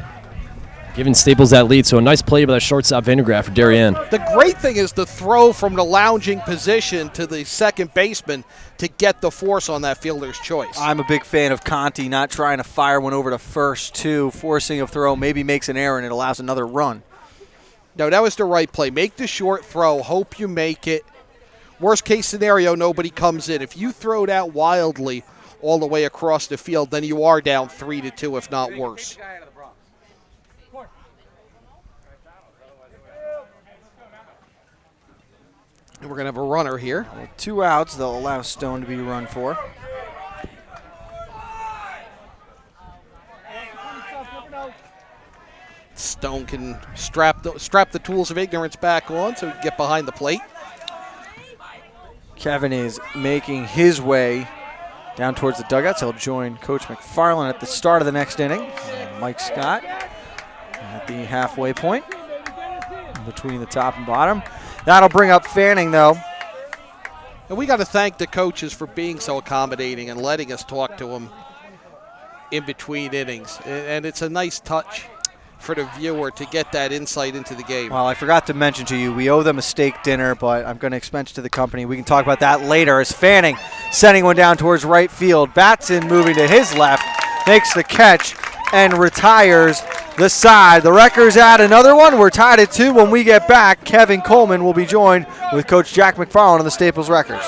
giving Staples that lead. So a nice play by the shortstop Vandergraaf for Darien. The great thing is the throw from the lounging position to the second baseman to get the force on that fielder's choice. I'm a big fan of Conti not trying to fire one over to first, too, forcing a throw, maybe makes an error and it allows another run. No, that was the right play. Make the short throw. Hope you make it. Worst case scenario, nobody comes in. If you throw it out wildly all the way across the field, then you are down 3-2, if not worse. And we're going to have a runner here. With 2 outs, they'll allow Stone to be run for. Stone can strap the tools of ignorance back on so he can get behind the plate. Kevin is making his way down towards the dugouts. He'll join Coach McFarland at the start of the next inning. And Mike Scott at the halfway point between the top and bottom. That'll bring up Fanning, though. And we got to thank the coaches for being so accommodating and letting us talk to them in between innings. And it's a nice touch for the viewer to get that insight into the game. Well, I forgot to mention to you, we owe them a steak dinner, but I'm going to expense to the company. We can talk about that later as Fanning sending one down towards right field. Batson moving to his left, makes the catch and retires the side. The Wreckers add another one. We're tied at 2. When we get back, Kevin Coleman will be joined with Coach Jack McFarland of the Staples Wreckers.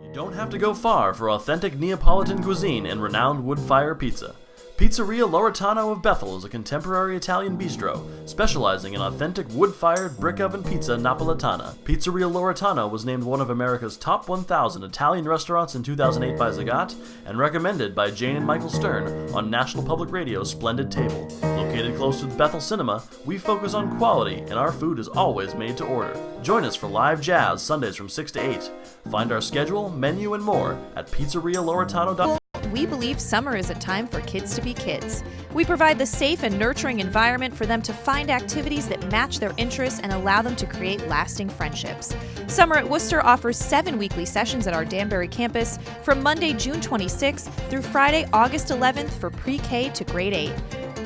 You don't have to go far for authentic Neapolitan cuisine and renowned wood-fire pizza. Pizzeria Loretano of Bethel is a contemporary Italian bistro, specializing in authentic wood-fired brick oven pizza Napolitana. Pizzeria Loretano was named one of America's top 1,000 Italian restaurants in 2008 by Zagat, and recommended by Jane and Michael Stern on National Public Radio's Splendid Table. Located close to the Bethel Cinema, we focus on quality, and our food is always made to order. Join us for live jazz Sundays from 6 to 8. Find our schedule, menu, and more at pizzerialoretano.com. We believe summer is a time for kids to be kids. We provide the safe and nurturing environment for them to find activities that match their interests and allow them to create lasting friendships. Summer at Worcester offers 7 weekly sessions at our Danbury campus from Monday, June 26th through Friday, August 11th for pre-K to grade 8.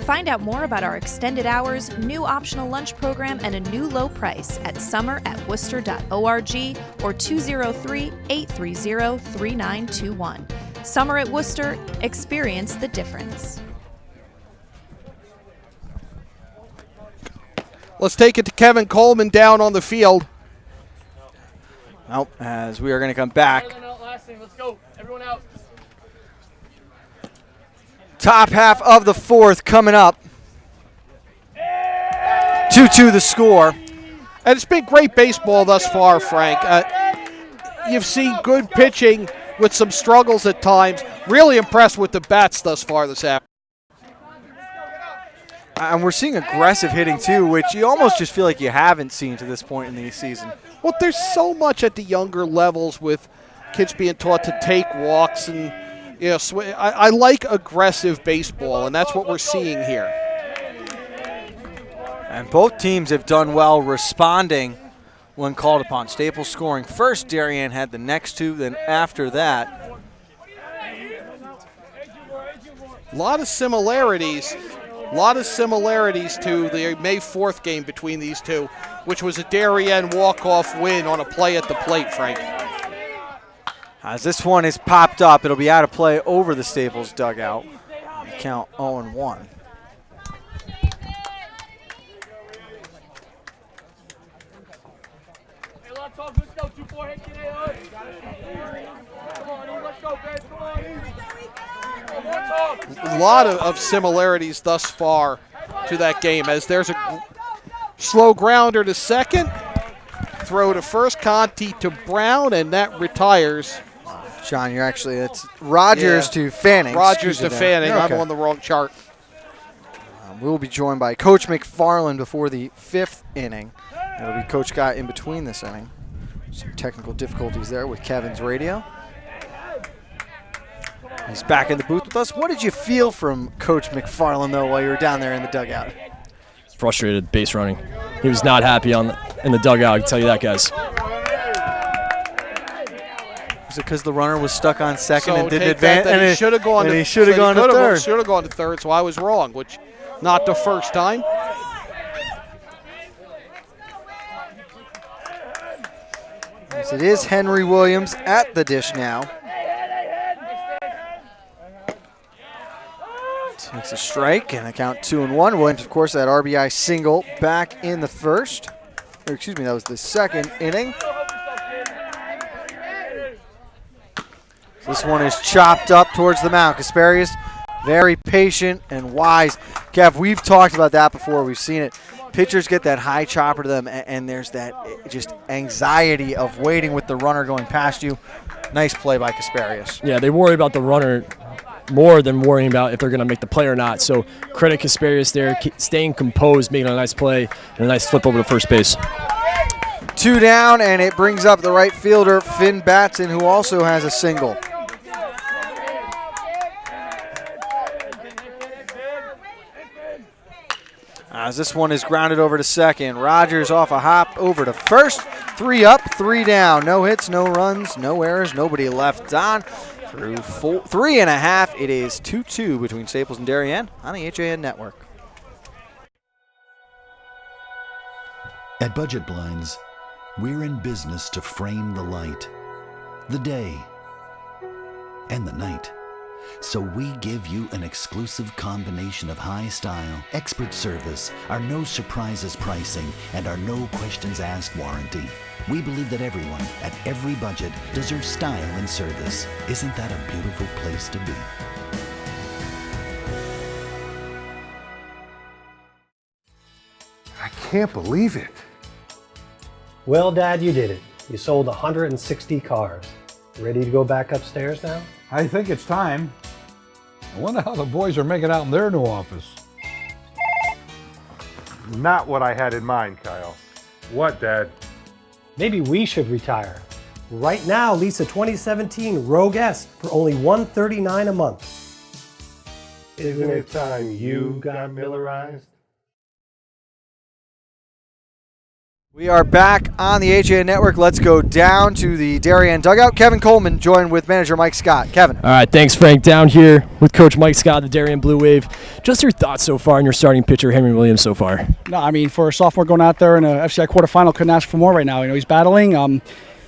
Find out more about our extended hours, new optional lunch program, and a new low price at summer@worcester.org or 203-830-3921. Summer at Worcester, experience the difference. Let's take it to Kevin Coleman down on the field. Nope, as we are going to come back. Let's go. Everyone out. Top half of the 4th coming up. 2-2 the score. And it's been great baseball thus far, Frank. You've seen good pitching with some struggles at times. Really impressed with the bats thus far this afternoon. And we're seeing aggressive hitting too, which you almost just feel like you haven't seen to this point in the season. Well, there's so much at the younger levels with kids being taught to take walks and, you know, I like aggressive baseball, and that's what we're seeing here. And both teams have done well responding when called upon. Staples scoring first, Darien had the next 2, then after that. A lot of similarities to the May 4th game between these two, which was a Darien walk-off win on a play at the plate, Frank. As this one is popped up, it'll be out of play over the Staples dugout. Count 0-1. A lot of similarities thus far to that game, as there's a slow grounder to second, throw to first, Conti to Brown, and that retires. John, you're actually, it's Rogers to Fanning. Rogers to Fanning. Okay. I'm on the wrong chart. We will be joined by Coach McFarland before the 5th inning. It'll be Coach Scott in between this inning. Some technical difficulties there with Kevin's radio. He's back in the booth with us. What did you feel from Coach McFarland, though, while you were down there in the dugout? Frustrated base running. He was not happy in the dugout, I can tell you that, guys. Was it because the runner was stuck on second So and didn't take advance? that he should have gone. He should have gone to third. Should have gone to third, so I was wrong, which not the first time. Yes, it is Henry Williams at the dish now. Takes a strike and a count 2-1. Williams, of course, that RBI single back in the first. Or excuse me, that was the 2nd inning. This one is chopped up towards the mound. Kasparius, very patient and wise. Kev, we've talked about that before. We've seen it. pitchers get that high chopper to them, and there's that just anxiety of waiting with the runner going past you. Nice play by Kasparius. Yeah, they worry about the runner more than worrying about if they're going to make the play or not. So credit Kasparius there, staying composed, making a nice play, and a nice flip over to first base. 2 down, and it brings up the right fielder, Finn Batson, who also has a single. As this one is grounded over to second. Rogers off a hop over to first. 3 up, 3 down. No hits, no runs, no errors, nobody left on. Through 3.5, it is 2-2 between Staples and Darien on the HAN Network. At Budget Blinds, we're in business to frame the light, the day, and the night. So we give you an exclusive combination of high style, expert service, our no surprises pricing, and our no questions asked warranty. We believe that everyone, at every budget, deserves style and service. Isn't that a beautiful place to be? I can't believe it. Well, Dad, you did it. You sold 160 cars. Ready to go back upstairs now? I think it's time. I wonder how the boys are making out in their new office. Not what I had in mind, Kyle. What, Dad? Maybe we should retire. Right now, lease a 2017 Rogue S for only $139 a month. Isn't it time you got Millerized? We are back on the HAN Network. Let's go down to the Darien dugout. Kevin Coleman joined with manager Mike Scott. Kevin. All right, thanks, Frank. Down here with Coach Mike Scott, the Darien Blue Wave. Just your thoughts so far on your starting pitcher, Henry Williams, so far. No, I mean, for a sophomore going out there in a FCIAC quarterfinal, couldn't ask for more right now. You know, he's battling.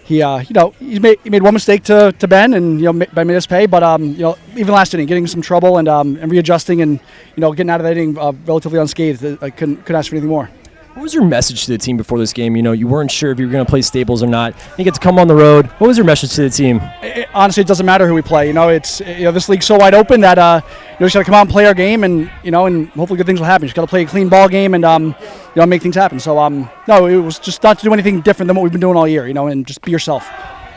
He made one mistake to Ben, and Ben made us pay. But even last inning, getting some trouble and readjusting, and getting out of that inning relatively unscathed. I couldn't ask for anything more. What was your message to the team before this game? You weren't sure if you were going to play Staples or not. You get to come on the road. What was your message to the team? Honestly, it doesn't matter who we play. It's this league's so wide open that you just got to come out and play our game, and and hopefully good things will happen. You just got to play a clean ball game and make things happen. So no, it was just not to do anything different than what we've been doing all year. And just be yourself.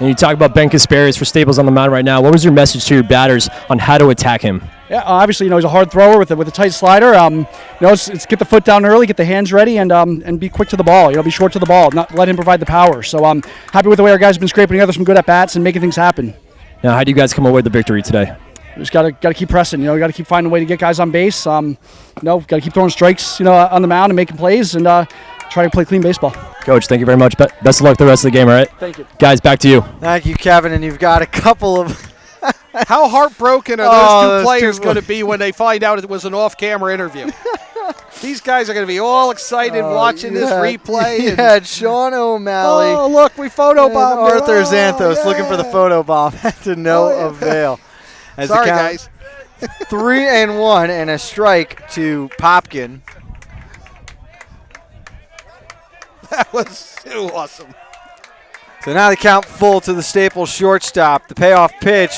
And you talk about Ben Kasparius for Staples on the mound right now. What was your message to your batters on how to attack him? Yeah, obviously, he's a hard thrower with a tight slider. It's get the foot down early, get the hands ready, and be quick to the ball. Be short to the ball, not let him provide the power. So I'm happy with the way our guys have been scraping together some good at bats and making things happen. Now, how do you guys come away with the victory today? We just got to keep pressing. We got to keep finding a way to get guys on base. Got to keep throwing strikes, on the mound and making plays and try to play clean baseball. Coach, thank you very much. Best of luck the rest of the game, all right? Thank you. Guys, back to you. Thank you, Kevin. And you've got a couple of... How heartbroken are those two players going to be when they find out it was an off-camera interview? These guys are going to be all excited watching this replay. You had Sean O'Malley. Oh, look, we photobombed Arthur Xanthos looking for the photobomb to no avail. Sorry, guys. 3-1 and a strike to Popkin. That was too awesome. So now the count full to the Staples shortstop. The payoff pitch.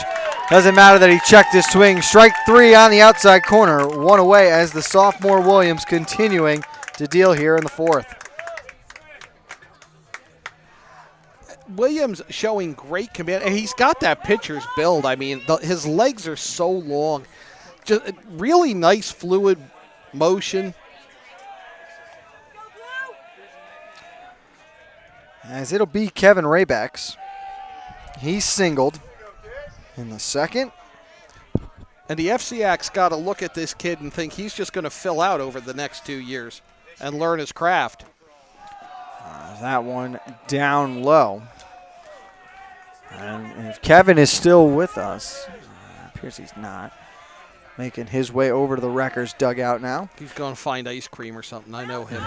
Doesn't matter that he checked his swing. Strike 3 on the outside corner. 1 away as the sophomore Williams continuing to deal here in the 4th. Williams showing great command. And he's got that pitcher's build. I mean, his legs are so long. Just really nice fluid motion. As it'll be Kevin Raybecks. He's singled in the 2nd. And the FCIAC's got to look at this kid and think he's just going to fill out over the next 2 years and learn his craft. That one down low. And if Kevin is still with us, it appears he's not, making his way over to the Wreckers dugout now. He's going to find ice cream or something. I know him.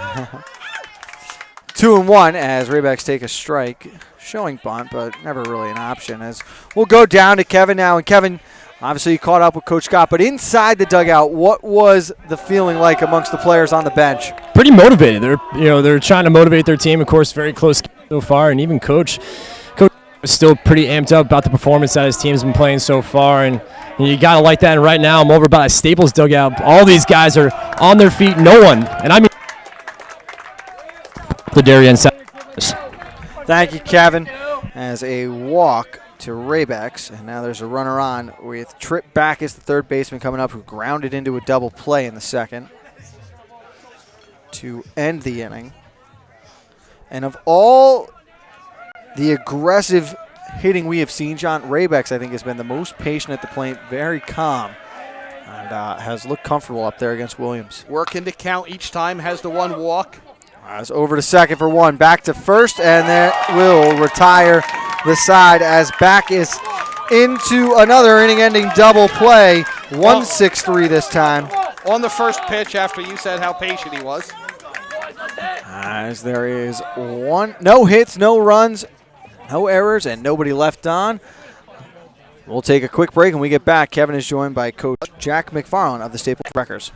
2-1 as Raybecks take a strike, showing bunt, but never really an option. As we'll go down to Kevin now, and Kevin, obviously you caught up with Coach Scott, but inside the dugout, what was the feeling like amongst the players on the bench? Pretty motivated. They're trying to motivate their team. Of course, very close so far, and even Coach was still pretty amped up about the performance that his team's been playing so far, and you gotta like that. And right now, I'm over by a Staples dugout. All these guys are on their feet. No one, and I mean the Darien side. Thank you, Kevin. As a walk to Raybecks, and now there's a runner on with Trip Backus, the third baseman, coming up, who grounded into a double play in the second to end the inning. And of all the aggressive hitting we have seen, John, Raybecks, I think, has been the most patient at the plate, very calm, and has looked comfortable up there against Williams. Working to count each time, has the one walk. As over to second for one, back to first, and that will retire the side as Backus into another inning-ending double play. 1-6-3 this time. On the first pitch after you said how patient he was. As there is no hits, no runs, no errors, and nobody left on. We'll take a quick break, and we get back. Kevin is joined by Coach Jack McFarland of the Staples Wreckers.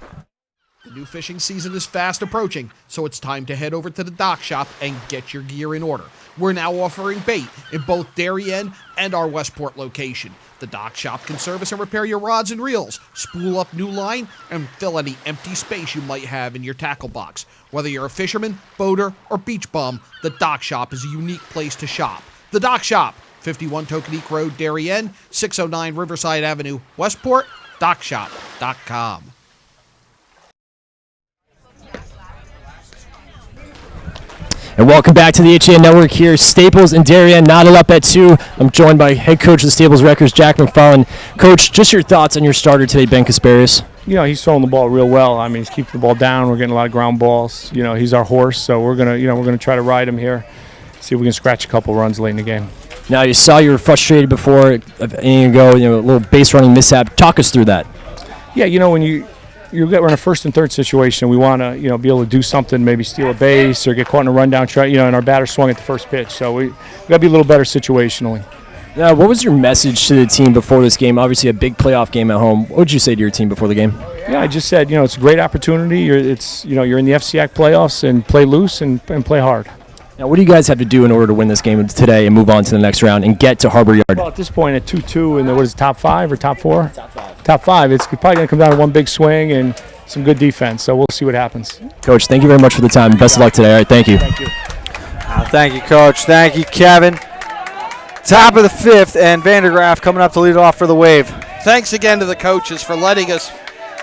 The new fishing season is fast approaching, so it's time to head over to the dock shop and get your gear in order. We're now offering bait in both Darien and our Westport location. The dock shop can service and repair your rods and reels, spool up new line, and fill any empty space you might have in your tackle box. Whether you're a fisherman, boater, or beach bum, the dock shop is a unique place to shop. The dock shop, 51 Tokenique Road, Darien, 609 Riverside Avenue, Westport, dockshop.com. And welcome back to the HAN Network here. Staples and Darien knotted up at 2. I'm joined by head coach of the Staples Wreckers, Jack McFarland. Coach, just your thoughts on your starter today, Ben Kasparius. You know, he's throwing the ball real well. I mean, he's keeping the ball down. We're getting a lot of ground balls. You know, he's our horse, so we're gonna try to ride him here. See if we can scratch a couple runs late in the game. Now, you saw you were frustrated before an inning ago. You know, a little base running mishap. Talk us through that. Yeah, you know, when we're in a first and third situation, we want to, be able to do something, maybe steal a base or get caught in a rundown try, and our batter swung at the first pitch. So we got to be a little better situationally. Now, what was your message to the team before this game? Obviously a big playoff game at home. What would you say to your team before the game? Yeah, I just said, it's a great opportunity. You're in the FCIAC playoffs, and play loose and play hard. Now, what do you guys have to do in order to win this game today and move on to the next round and get to Harbor Yard? Well, at this point, at 2-2, and what is it, top 5 or top 4? Top 5. Top 5. It's probably going to come down to one big swing and some good defense, so we'll see what happens. Coach, thank you very much for the time. Best of luck today. All right, thank you. Thank you. Thank you, Coach. Thank you, Kevin. Top of the fifth, and Vandergraaf coming up to lead off for the Wave. Thanks again to the coaches for letting us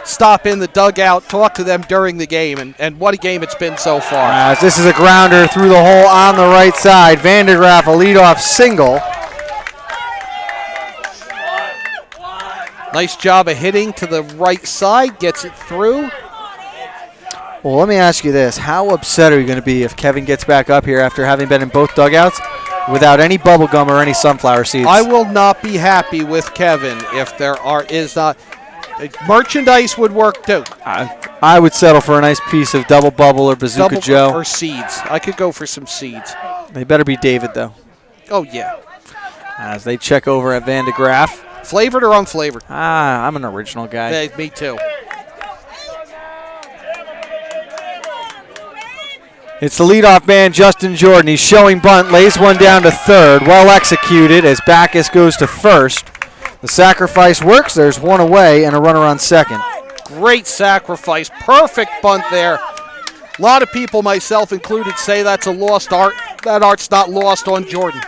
stop in the dugout, talk to them during the game, and what a game it's been so far. As this is a grounder through the hole on the right side. Vandergraaf, a leadoff single. Nice job of hitting to the right side, gets it through. Well, let me ask you this. How upset are you going to be if Kevin gets back up here after having been in both dugouts without any bubble gum or any sunflower seeds? I will not be happy with Kevin if there is not. Merchandise would work too. I would settle for a nice piece of double bubble or Bazooka Joe. Or seeds. I could go for some seeds. They better be David, though. Oh, yeah. As they check over at Vandergraaf. Flavored or unflavored? I'm an original guy. Hey, me too. It's the leadoff man, Justin Jordan. He's showing bunt, lays one down to third. Well executed as Backus goes to first. The sacrifice works. There's one away and a runner on second. Great sacrifice. Perfect bunt there. A lot of people, myself included, say that's a lost art. That art's not lost on Jordan.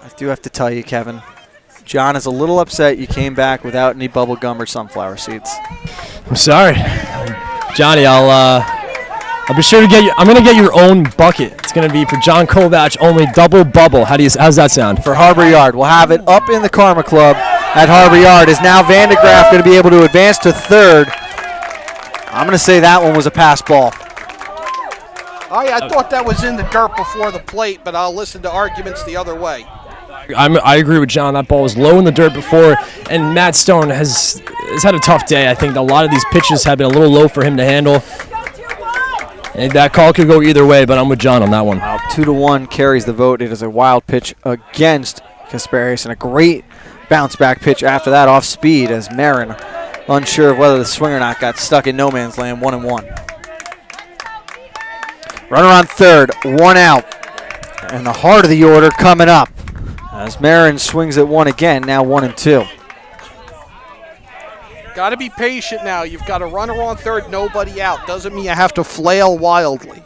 I do have to tell you, Kevin, John is a little upset you came back without any bubble gum or sunflower seeds. I'm sorry. Johnny, I'll be sure to get you. I'm going to get your own bucket. It's going to be for John Kovac, only double bubble. How's that sound? For Harbor Yard. We'll have it up in the Karma Club at Harbor Yard. Is now Vandergraaf going to be able to advance to third? I'm going to say that one was a pass ball. I thought that was in the dirt before the plate, but I'll listen to arguments the other way. I agree with John. That ball was low in the dirt before, and Matt Stone has had a tough day. I think a lot of these pitches have been a little low for him to handle. And that call could go either way, but I'm with John on that one. 2-1 carries the vote. It is a wild pitch against Kasparius, and a great bounce-back pitch after that off speed as Marin, unsure of whether the swing or not, got stuck in no man's land, 1-1. Runner on third, one out. And the heart of the order coming up as Marin swings at one again, now 1-2. Got to be patient now. You've got a runner on third, nobody out. Doesn't mean you have to flail wildly.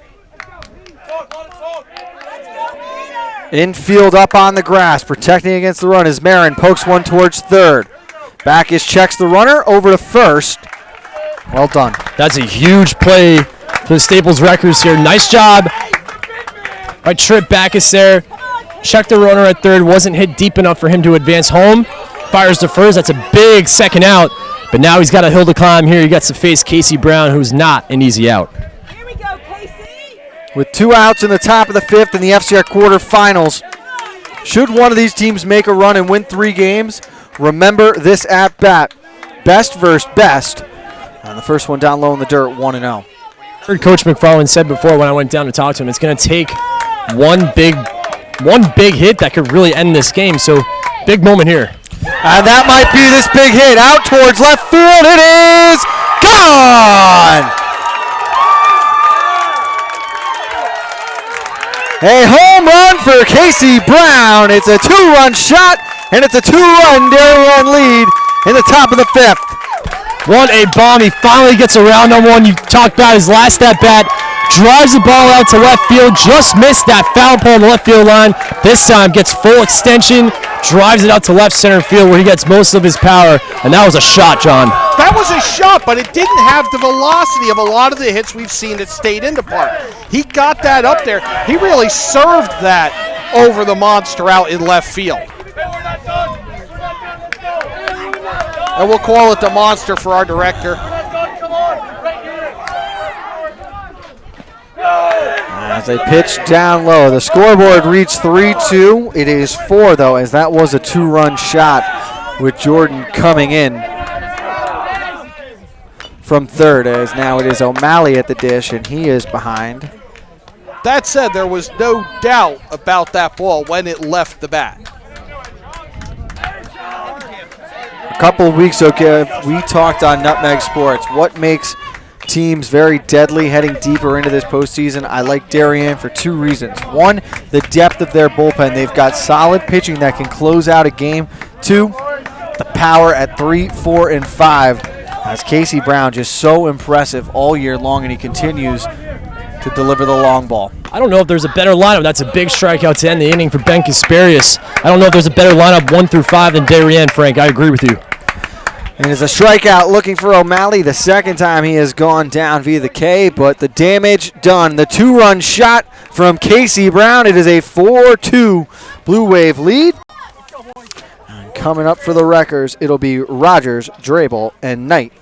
Infield up on the grass, protecting against the run as Marin pokes one towards third. Backus checks the runner over to first. Well done. That's a huge play for the Staples Wreckers here. Nice job by Trip Backus there. Checked the runner at third. Wasn't hit deep enough for him to advance home. Fires to first. That's a big second out. But now he's got a hill to climb here. He gets to face Casey Brown, who's not an easy out. With 2 outs in the top of the 5th in the FCIAC quarterfinals, should one of these teams make a run and win 3 games, remember this at-bat. Best versus best. And the first one down low in the dirt, 1-0. Heard Coach McFarland said before when I went down to talk to him, it's going to take one big hit that could really end this game. So big moment here. And that might be this big hit out towards left field. It is gone. A home run for Casey Brown. It's a 2-run shot, and it's a 2-run Darien lead in the top of the 5th. What a bomb. He finally gets around on one. You talked about his last at-bat. Drives the ball out to left field. Just missed that foul pole on the left field line. This time gets full extension. Drives it out to left center field where he gets most of his power. And that was a shot, John. That was a shot, but it didn't have the velocity of a lot of the hits we've seen that stayed in the park. He got that up there. He really served that over the monster out in left field. And we'll call it the monster for our director. As they pitch down low, the scoreboard reads 3-2. It is 4, though, as that was a 2-run shot with Jordan coming in from third, as now it is O'Malley at the dish, and he is behind. That said, there was no doubt about that ball when it left the bat. A couple of weeks ago, we talked on Nutmeg Sports. What makes teams very deadly heading deeper into this postseason? I like Darien for 2 reasons. 1, the depth of their bullpen. They've got solid pitching that can close out a game. 2, the power at 3, 4, and 5. As Casey Brown just so impressive all year long, and he continues to deliver the long ball. I don't know if there's a better lineup. That's a big strikeout to end the inning for Ben Kasparius. I don't know if there's a better lineup 1 through 5 than Darien, Frank. I agree with you. And it's a strikeout looking for O'Malley. The second time he has gone down via the K, but the damage done. The 2-run shot from Casey Brown. It is a 4-2 Blue Wave lead. And coming up for the Wreckers, it'll be Rogers, Drabel, and Knight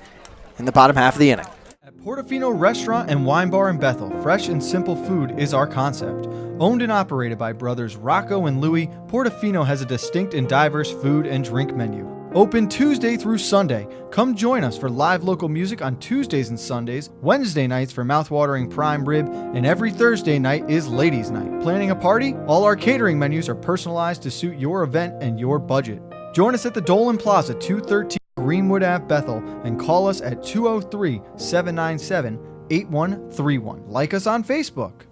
in the bottom half of the inning. At Portofino Restaurant and Wine Bar in Bethel, fresh and simple food is our concept. Owned and operated by brothers Rocco and Louie, Portofino has a distinct and diverse food and drink menu. Open Tuesday through Sunday. Come join us for live local music on Tuesdays and Sundays, Wednesday nights for mouthwatering prime rib, and every Thursday night is ladies' night. Planning a party? All our catering menus are personalized to suit your event and your budget. Join us at the Dolan Plaza, 213 Greenwood Ave, Bethel, and call us at 203-797-8131. Like us on Facebook.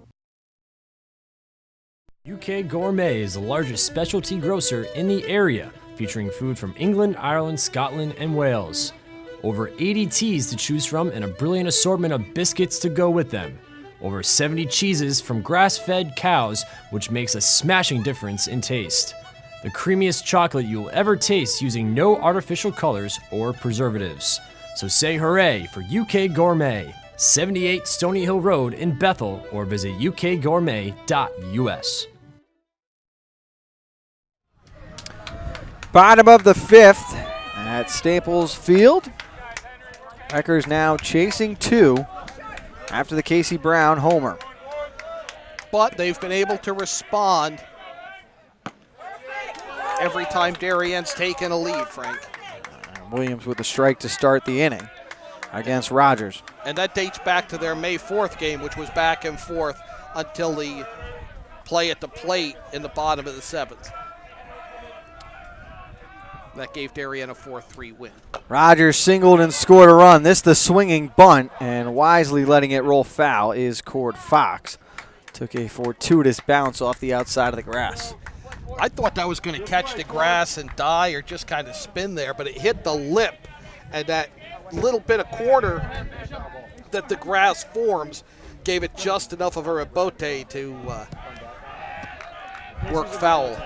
UK Gourmet is the largest specialty grocer in the area, featuring food from England, Ireland, Scotland, and Wales. Over 80 teas to choose from and a brilliant assortment of biscuits to go with them. Over 70 cheeses from grass-fed cows, which makes a smashing difference in taste. The creamiest chocolate you'll ever taste using no artificial colors or preservatives. So say hooray for UK Gourmet, 78 Stony Hill Road in Bethel, or visit ukgourmet.us. Bottom of the 5th at Staples Field. Wreckers now chasing 2 after the Casey Brown homer. But they've been able to respond every time Darien's taken a lead, Frank. Williams with the strike to start the inning against Rogers. And that dates back to their May 4th game, which was back and forth until the play at the plate in the bottom of the 7th. That gave Darien a 4-3 win. Rogers singled and scored a run. This the swinging bunt, and wisely letting it roll foul is Cord Fox. Took a fortuitous bounce off the outside of the grass. I thought that was going to catch the grass and die or just kind of spin there, but it hit the lip, and that little bit of quarter that the grass forms gave it just enough of a rebote to work foul.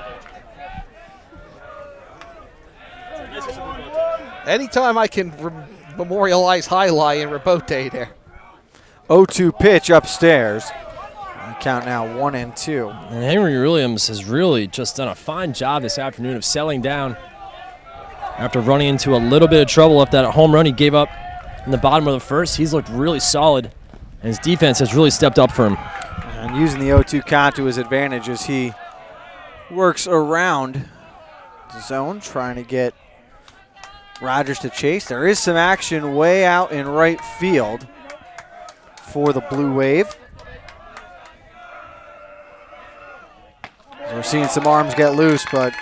Anytime I can memorialize highlight and rebote there. 0-2 pitch upstairs. Count now 1-2. And Henry Williams has really just done a fine job this afternoon of settling down after running into a little bit of trouble after that home run he gave up in the bottom of the first. He's looked really solid, and his defense has really stepped up for him. And using the 0-2 count to his advantage as he works around the zone, trying to get Rogers to chase. There is some action way out in right field for the Blue Wave. We're seeing some arms get loose, but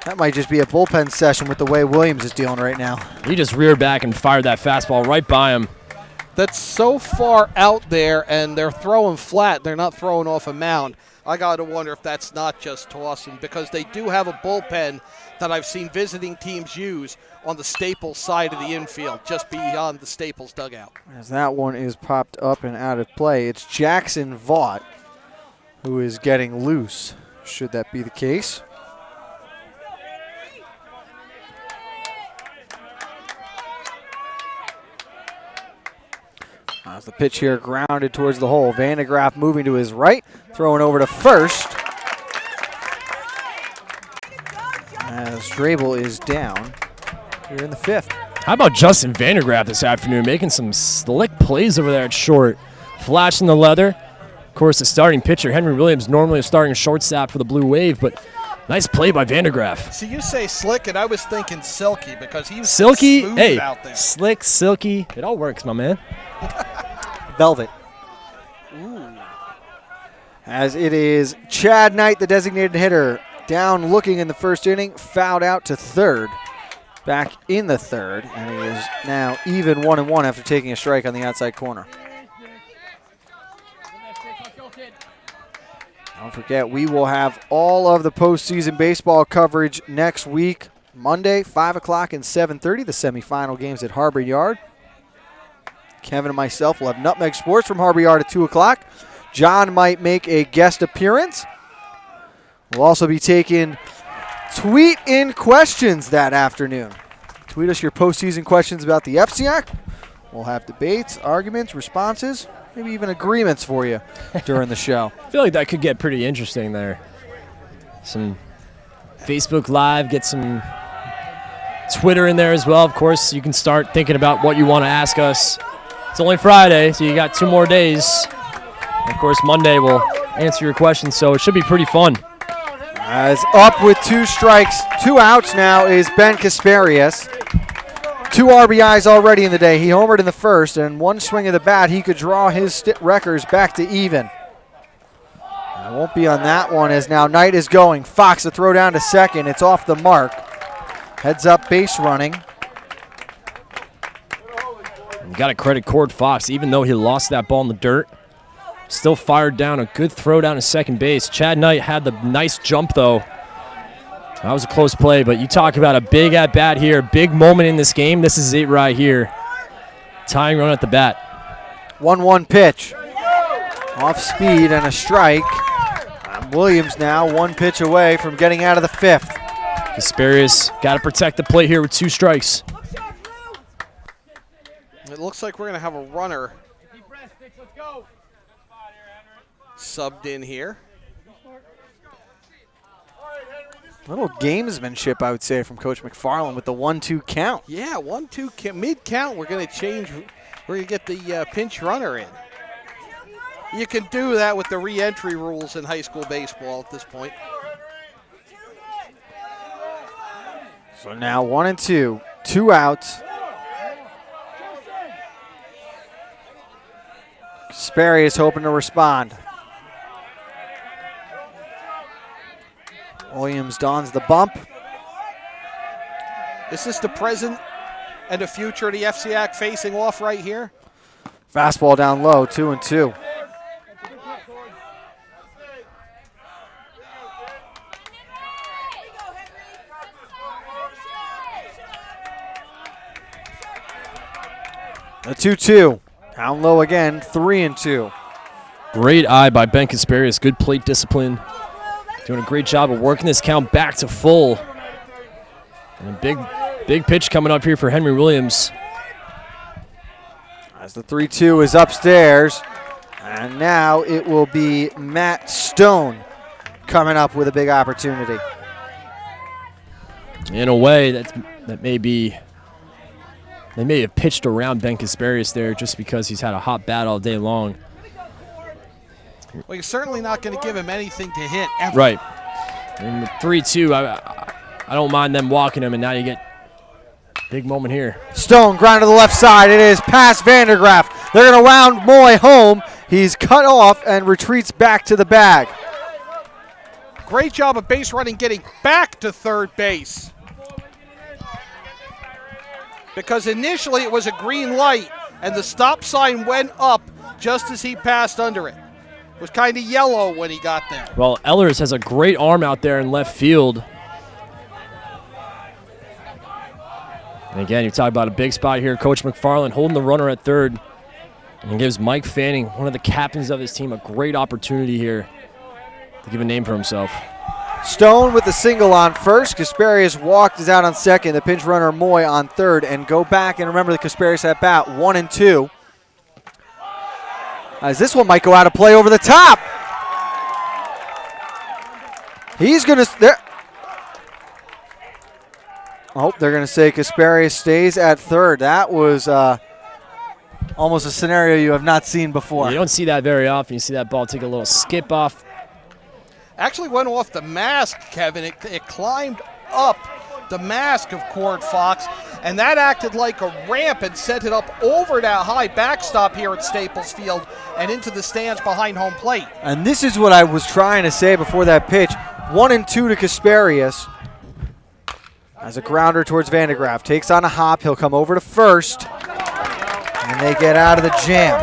that might just be a bullpen session with the way Williams is dealing right now. He just reared back and fired that fastball right by him. That's so far out there, and they're throwing flat. They're not throwing off a mound. I got to wonder if that's not just tossing, because they do have a bullpen that I've seen visiting teams use on the Staples side of the infield, just beyond the Staples dugout. As that one is popped up and out of play, it's Jackson Vaught who is getting loose, should that be the case. As the pitch here grounded towards the hole. Vandegraff moving to his right, throwing over to first. As Strabel is down here in the fifth. How about Justin Vandegraff this afternoon, making some slick plays over there at short, flashing the leather. Of course, the starting pitcher, Henry Williams, normally a starting shortstop for the Blue Wave, but nice play by Vandegraff. See, you say slick, and I was thinking silky, because he was silky, smooth hey, out there. Slick, silky, it all works, my man. Velvet. Ooh. As it is Chad Knight, the designated hitter, down looking in the first inning, fouled out to third. Back in the third, and he is now even 1-1 after taking a strike on the outside corner. Don't forget, we will have all of the postseason baseball coverage next week. Monday, 5 o'clock and 7:30, the semifinal games at Harbor Yard. Kevin and myself will have Nutmeg Sports from Harbor Yard at 2 o'clock. John might make a guest appearance. We'll also be taking tweet-in questions that afternoon. Tweet us your postseason questions about the FCIAC. We'll have debates, arguments, responses, maybe even agreements for you during the show. I feel like that could get pretty interesting there. Some Facebook Live, get some Twitter in there as well. Of course, you can start thinking about what you want to ask us. It's only Friday, so you got 2 more days. And of course, Monday we'll answer your questions, so it should be pretty fun. As up with 2 strikes, 2 outs now is Ben Kasparius. 2 RBIs already in the day. He homered in the first, and 1 swing of the bat, he could draw his records back to even. I won't be on that one as now Knight is going. Fox a throw down to second. It's off the mark. Heads up base running. You got to credit Cord Fox, even though he lost that ball in the dirt. Still fired down a good throw down to second base. Chad Knight had the nice jump, though. That was a close play, but you talk about a big at-bat here, big moment in this game. This is it right here. Tying run at the bat. 1-1 pitch. Off speed and a strike. Williams now 1 pitch away from getting out of the fifth. Kasparius got to protect the plate here with 2 strikes. It looks like we're going to have a runner subbed in here. A little gamesmanship, I would say, from Coach McFarland with the 1-2 count. Yeah, 1-2 mid-count. We're going to change. We're going to get the pinch runner in. You can do that with the re-entry rules in high school baseball at this point. So now 1-2, 2 outs. Kasparius hoping to respond. Williams dons the bump. Is this the present and the future of the FCIAC facing off right here? Fastball down low, 2-2. The 2-2. Down low again, 3-2. Great eye by Ben Kasparius. Good plate discipline. Doing a great job of working this count back to full. And a big pitch coming up here for Henry Williams. As the 3-2 is upstairs. And now it will be Matt Stone coming up with a big opportunity. In a way, that may be. They may have pitched around Ben Kasparius there just because he's had a hot bat all day long. Well, you're certainly not going to give him anything to hit ever. Right. And with 3-2, I don't mind them walking him, and now you get big moment here. Stone ground to the left side. It is past Vandergraff. They're going to round Moy home. He's cut off and retreats back to the bag. Great job of base running, getting back to third base. Because initially it was a green light, and the stop sign went up just as he passed under it. It was kind of yellow when he got there. Well, Ellers has a great arm out there in left field. And again, you talk about a big spot here. Coach McFarland holding the runner at third. And gives Mike Fanning, one of the captains of his team, a great opportunity here to give a name for himself. Stone with the single on first. Kasparius walked, is out on second. The pinch runner Moy on third. And go back and remember the Kasparius at bat, 1-2. As this one might go out of play over the top. He's going to. Oh, they're going to say Kasparius stays at third. That was almost a scenario you have not seen before. You don't see that very often. You see that ball take a little skip off. Actually went off the mask, Kevin. It climbed up the mask of Cord Fox, and that acted like a ramp and sent it up over that high backstop here at Staples Field and into the stands behind home plate. And this is what I was trying to say before that pitch. 1-2 to Kasparius. As a grounder towards Vandergraff. Takes on a hop. He'll come over to first. And they get out of the jam.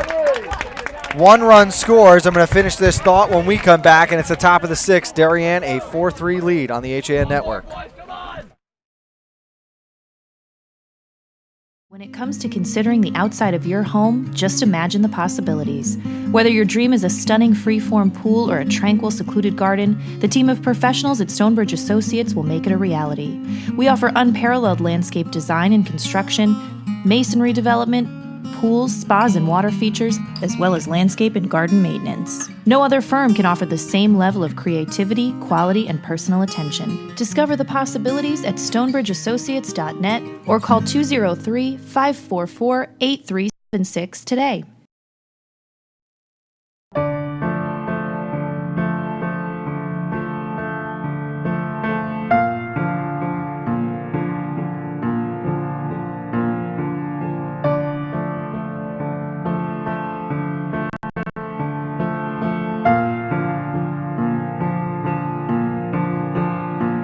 1 run scores. I'm going to finish this thought when we come back, and it's the top of the 6th. Darien, a 4-3 lead on the HAN network. When it comes to considering the outside of your home, just imagine the possibilities. Whether your dream is a stunning freeform pool or a tranquil, secluded garden, the team of professionals at Stonebridge Associates will make it a reality. We offer unparalleled landscape design and construction, masonry development, pools, spas, and water features, as well as landscape and garden maintenance. No other firm can offer the same level of creativity, quality, and personal attention. Discover the possibilities at stonebridgeassociates.net or call 203-544-8376 today.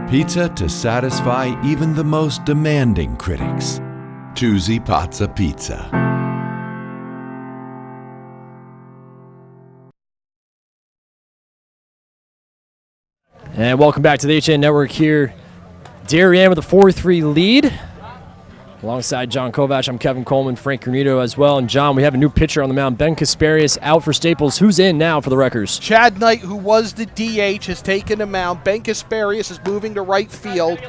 Pizza to satisfy even the most demanding critics. Tuesday Pazza Pizza. And welcome back to the HN Network here. Darien with a 4-3 lead. Alongside John Kovac, I'm Kevin Coleman, Frank Cornito as well. And John, we have a new pitcher on the mound, Ben Kasparius, out for Staples. Who's in now for the Wreckers? Chad Knight, who was the DH, has taken the mound. Ben Kasparius is moving to right field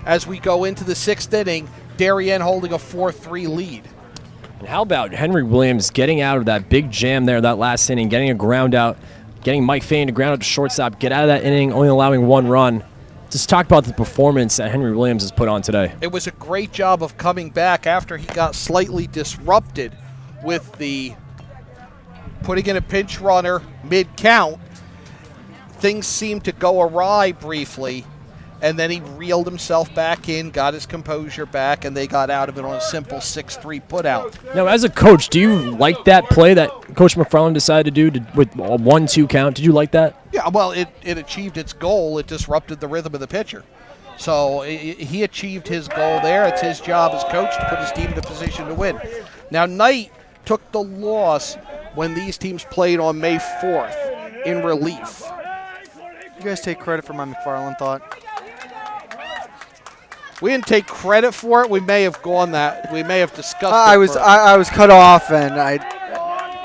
as we go into the 6th inning. Darien holding a 4-3 lead. And how about Henry Williams getting out of that big jam there that last inning, getting a ground out, getting Mike Fanning to ground out to shortstop, get out of that inning, only allowing 1 run. Just talk about the performance that Henry Williams has put on today. It was a great job of coming back after he got slightly disrupted with the putting in a pinch runner mid-count. Things seemed to go awry briefly, and then he reeled himself back in, got his composure back, and they got out of it on a simple 6-3 putout. Now, as a coach, do you like that play that Coach McFarland decided to do with a 1-2 count? Did you like that? Yeah, well, it achieved its goal. It disrupted the rhythm of the pitcher. So he achieved his goal there. It's his job as coach to put his team in a position to win. Now, Knight took the loss when these teams played on May 4th in relief. You guys take credit for my McFarland thought? We didn't take credit for it. We may have gone that. We may have discussed it. I was cut off, and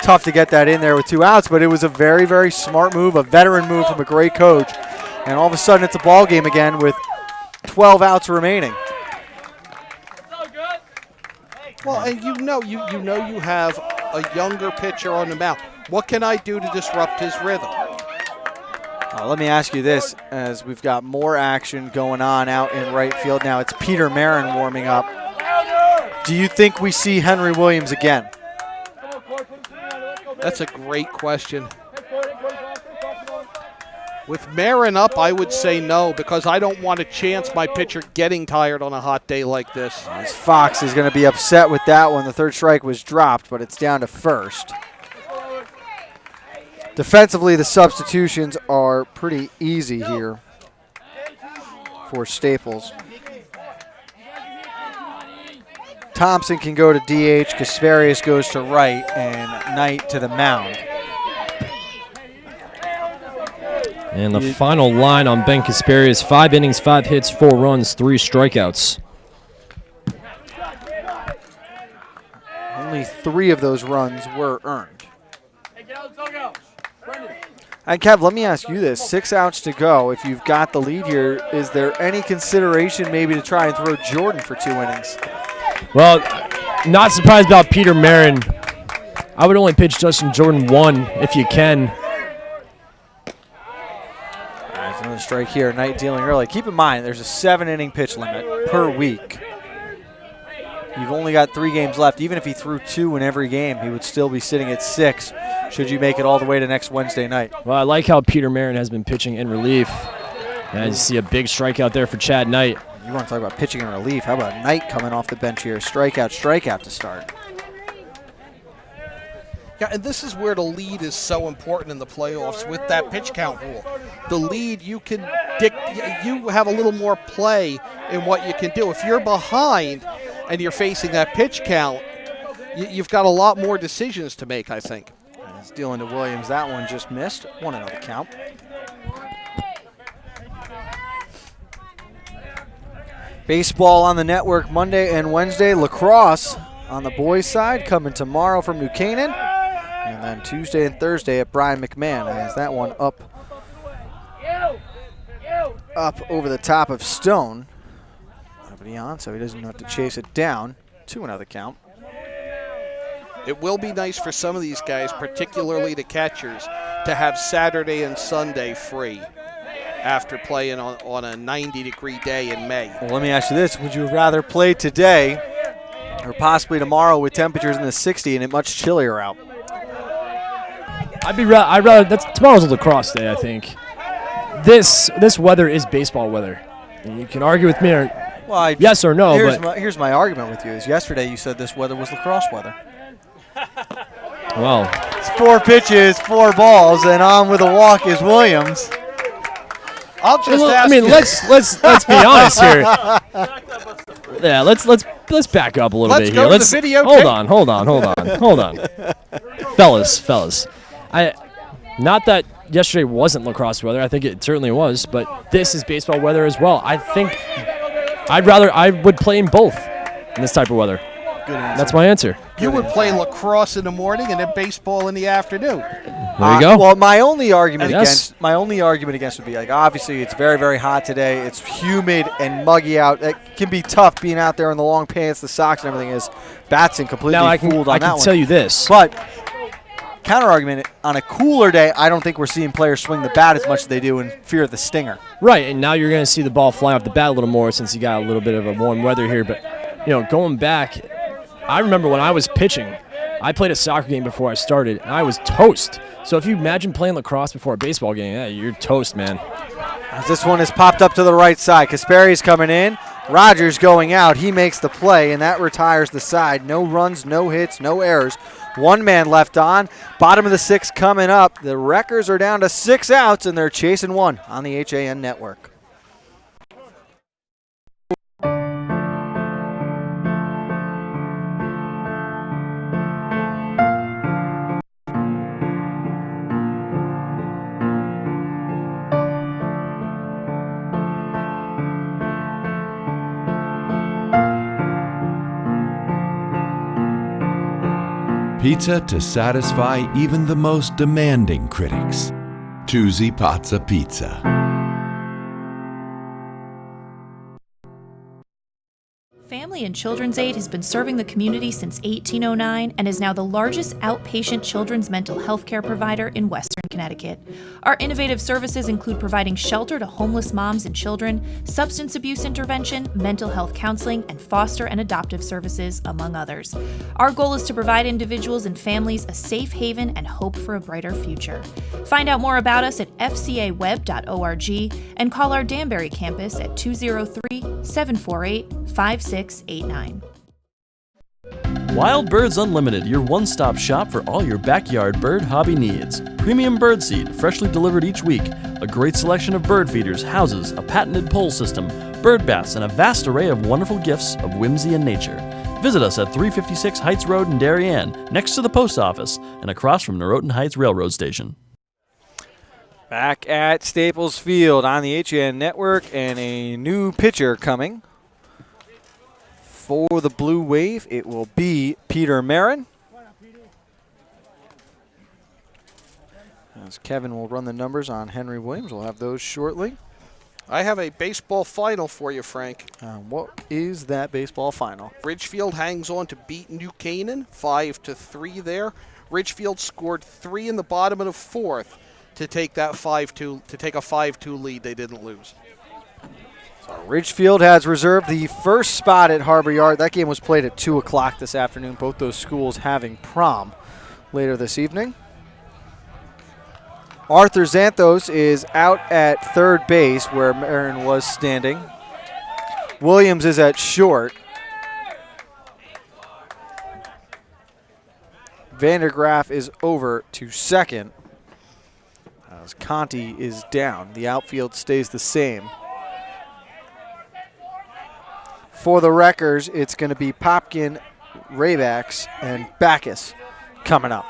tough to get that in there with 2 outs, but it was a very, very smart move, a veteran move from a great coach. And all of a sudden it's a ball game again with 12 outs remaining. Well, and you know you have a younger pitcher on the mound. What can I do to disrupt his rhythm? Let me ask you this, as we've got more action going on out in right field now. It's Peter Marin warming up. Do you think we see Henry Williams again? That's a great question. With Marin up, I would say no, because I don't want to chance my pitcher getting tired on a hot day like this. Fox is going to be upset with that one. The third strike was dropped, but it's down to first. Defensively, the substitutions are pretty easy here for Staples. Thompson can go to DH, Kasparius goes to right, and Knight to the mound. And the final line on Ben Kasparius, 5 innings, 5 hits, 4 runs, 3 strikeouts. Only 3 of those runs were earned. And Kev, let me ask you this. 6 outs to go. If you've got the lead here, is there any consideration maybe to try and throw Jordan for 2 innings? Well, not surprised about Peter Marin. I would only pitch Justin Jordan 1 if you can. There's another strike here. Knight dealing early. Keep in mind, there's a 7-inning pitch limit per week. You've only got 3 games left. Even if he threw 2 in every game, he would still be sitting at 6 should you make it all the way to next Wednesday night. Well, I like how Peter Marin has been pitching in relief. And you see a big strikeout there for Chad Knight. You want to talk about pitching in relief. How about Knight coming off the bench here? Strikeout to start. Yeah, and this is where the lead is so important in the playoffs with that pitch count rule. The lead, you have a little more play in what you can do. If you're behind and you're facing that pitch count, you've got a lot more decisions to make, I think. He's dealing to Williams. That one just missed. 1-0 the count. Baseball on the network Monday and Wednesday. Lacrosse on the boys' side coming tomorrow from New Canaan. And then Tuesday and Thursday at Brian McMahon. Has that one up over the top of Stone. Nobody on, so he doesn't have to chase it down. 2-0 the count. It will be nice for some of these guys, particularly the catchers, to have Saturday and Sunday free after playing on a 90-degree day in May. Well, let me ask you this. Would you rather play today or possibly tomorrow with temperatures in the 60 and it much chillier out? I'd rather tomorrow's a lacrosse day, I think. This weather is baseball weather. And you can argue with me yes or no. Here's my argument with you. Is yesterday you said this weather was lacrosse weather. Well, it's 4 pitches, 4 balls, and on with a walk is Williams. I'll just ask. I mean, let's be honest here. Yeah, let's back up a little bit here. Let's go to the video. Hold on. Fellas. Not that yesterday wasn't lacrosse weather. I think it certainly was, but this is baseball weather as well. I think I would play in both in this type of weather. Good answer. That's my answer. You would play lacrosse in the morning and then baseball in the afternoon. There you go. Well, my only argument against would be, like, obviously it's very, very hot today. It's humid and muggy out. It can be tough being out there in the long pants, the socks, and everything. Is Batson completely fooled on that one? I can tell you this. But counter argument, on a cooler day, I don't think we're seeing players swing the bat as much as they do in fear of the stinger. Right, and now you're going to see the ball fly off the bat a little more since you got a little bit of a warm weather here. But going back, I remember when I was pitching, I played a soccer game before I started, and I was toast. So if you imagine playing lacrosse before a baseball game, you're toast, man. As this one is popped up to the right side. Kaspari's coming in. Rogers going out. He makes the play, and that retires the side. No runs, no hits, no errors. 1 man left on. Bottom of the 6th coming up. The Wreckers are down to 6 outs, and they're chasing 1 on the HAN network. Pizza to satisfy even the most demanding critics. Tuesday Pazza Pizza. Family and Children's Aid has been serving the community since 1809 and is now the largest outpatient children's mental health care provider in Western Connecticut. Our innovative services include providing shelter to homeless moms and children, substance abuse intervention, mental health counseling, and foster and adoptive services, among others. Our goal is to provide individuals and families a safe haven and hope for a brighter future. Find out more about us at fcaweb.org and call our Danbury campus at 203-748-5689. Wild Birds Unlimited, your one-stop shop for all your backyard bird hobby needs. Premium bird seed, freshly delivered each week. A great selection of bird feeders, houses, a patented pole system, bird baths, and a vast array of wonderful gifts of whimsy and nature. Visit us at 356 Heights Road in Darien, next to the post office, and across from Norotan Heights Railroad Station. Back at Staples Field on the HAN Network, and a new pitcher coming. For the Blue Wave, it will be Peter Marin. As Kevin will run the numbers on Henry Williams. We'll have those shortly. I have a baseball final for you, Frank. What is that baseball final? Ridgefield hangs on to beat New Canaan 5-3 there. Ridgefield scored 3 in the bottom of the fourth to take that 5-2 lead. They didn't lose. Ridgefield has reserved the first spot at Harbor Yard. That game was played at 2 o'clock this afternoon. Both those schools having prom later this evening. Arthur Xanthos is out at third base where Marin was standing. Williams is at short. Vandergraaf is over to second. As Conti is down. The outfield stays the same. For the Wreckers, it's going to be Popkin, Raybacks, and Backus coming up.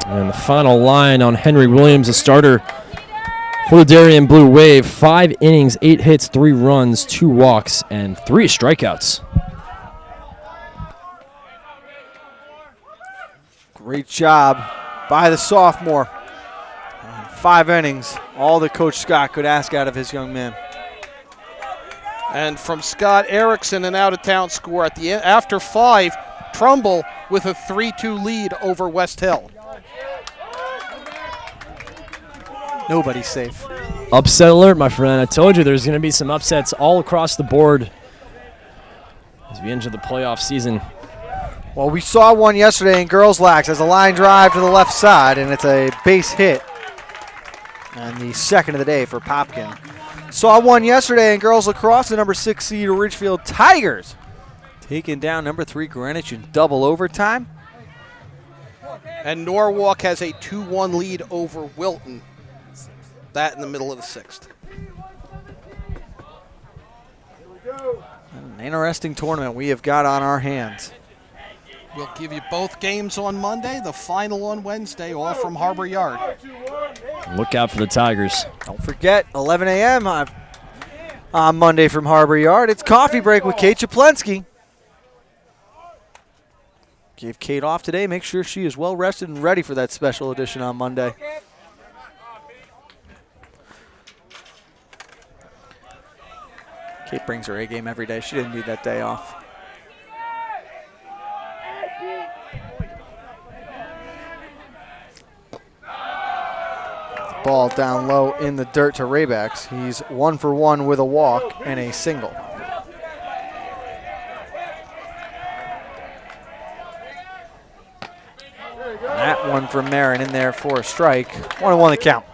And the final line on Henry Williams, a starter for the Darien Blue Wave. 5 innings, 8 hits, 3 runs, 2 walks, and 3 strikeouts. Great job by the sophomore. 5 innings, all that Coach Scott could ask out of his young man. And from Scott Erickson, an out-of-town score at the end, after 5, Trumbull with a 3-2 lead over West Hill. Nobody's safe. Upset alert, my friend. I told you there's going to be some upsets all across the board as we enter the playoff season. Well, we saw one yesterday in girls lax as a line drive to the left side, and it's a base hit. And the second of the day for Popkin. Saw one yesterday in girls lacrosse, the number 6 seed Ridgefield Tigers taking down number 3 Greenwich in double overtime. And Norwalk has a 2-1 lead over Wilton. That in the middle of the 6th. An interesting tournament we have got on our hands. We'll give you both games on Monday, the final on Wednesday, all from Harbor Yard. Look out for the Tigers. Don't forget, 11 a.m. on Monday from Harbor Yard. It's Coffee Break with Kate Chaplensky. Gave Kate off today. Make sure she is well rested and ready for that special edition on Monday. Kate brings her A game every day. She didn't need that day off. Ball down low in the dirt to Raybacks. He's 1 for 1 with a walk and a single. That one from Marin in there for a strike. 1-1 the count.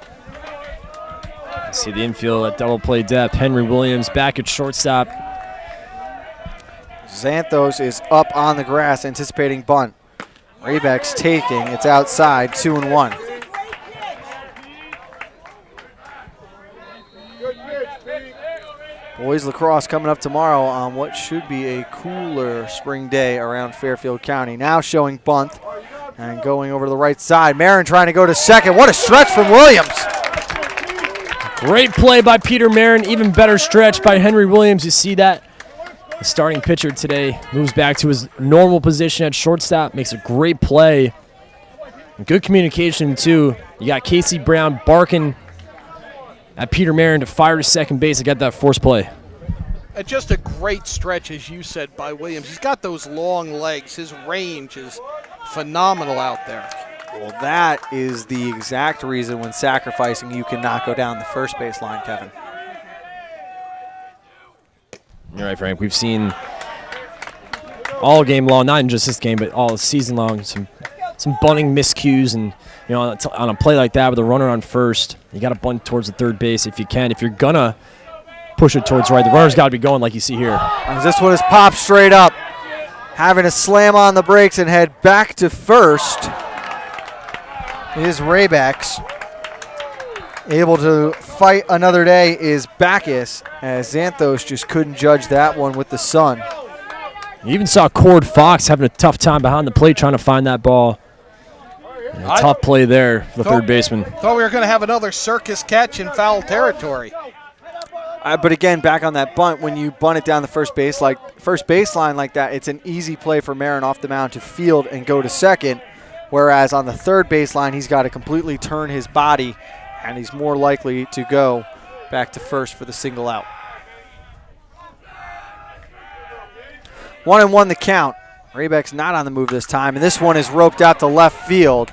See the infield at double play depth. Henry Williams back at shortstop. Xanthos is up on the grass anticipating bunt. Raybacks taking. It's outside, 2-1. Boys lacrosse coming up tomorrow on what should be a cooler spring day around Fairfield County. Now showing bunt and going over to the right side. Marin trying to go to second. What a stretch from Williams. Great play by Peter Marin. Even better stretch by Henry Williams. You see that? The starting pitcher today moves back to his normal position at shortstop. Makes a great play. Good communication, too. You got Casey Brown barking at Peter Marin to fire to second base and get that force play. And just a great stretch, as you said, by Williams. He's got those long legs. His range is phenomenal out there. Well, that is the exact reason when sacrificing you cannot go down the first base line, Kevin. You're right, Frank. We've seen all game long, not in just this game, but all season long, some bunting miscues, and on a play like that with a runner on first, you got to bunt towards the third base if you can. If you're gonna push it towards right, the runner's got to be going like you see here. As this one is popped straight up, having to slam on the brakes and head back to first is Raybacks. Able to fight another day is Backus, as Xanthos just couldn't judge that one with the sun. You even saw Cord Fox having a tough time behind the plate trying to find that ball. Tough play there for the third baseman. Thought we were going to have another circus catch in foul territory. But again, back on that bunt, when you bunt it down the first baseline like that, it's an easy play for Marin off the mound to field and go to second. Whereas on the third baseline, he's got to completely turn his body, and he's more likely to go back to first for the single out. 1-1 the count. Raybeck's not on the move this time, and this one is roped out to left field.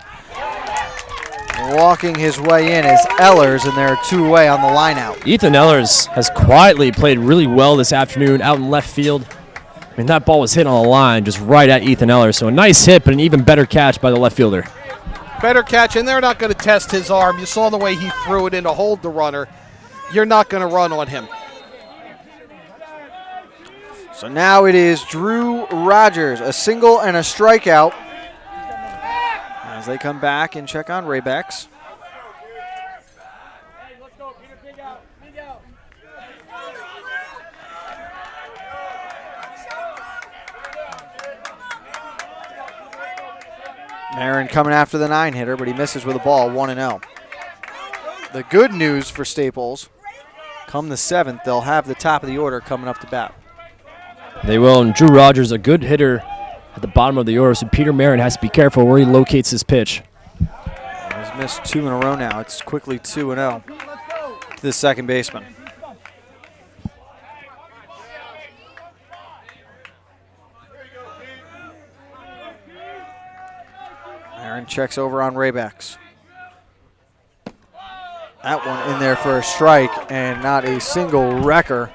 Walking his way in is Ehlers, and they're two away on the line out. Ethan Ehlers has quietly played really well this afternoon out in left field. I mean, that ball was hit on the line just right at Ethan Ehlers, so a nice hit, but an even better catch by the left fielder. Better catch, and they're not going to test his arm. You saw the way he threw it in to hold the runner. You're not going to run on him. So now it is Drew Rogers, a single and a strikeout, as they come back and check on Raybacks. Marin coming after the 9-hitter, but he misses with a ball, 1-0. The good news for Staples, come the 7th, they'll have the top of the order coming up to bat. They will, and Drew Rogers, a good hitter at the bottom of the order, so Peter Marin has to be careful where he locates his pitch. He's missed 2 in a row now. It's quickly 2-0 to the second baseman. Marin checks over on Raybacks. That one in there for a strike, and not a single wrecker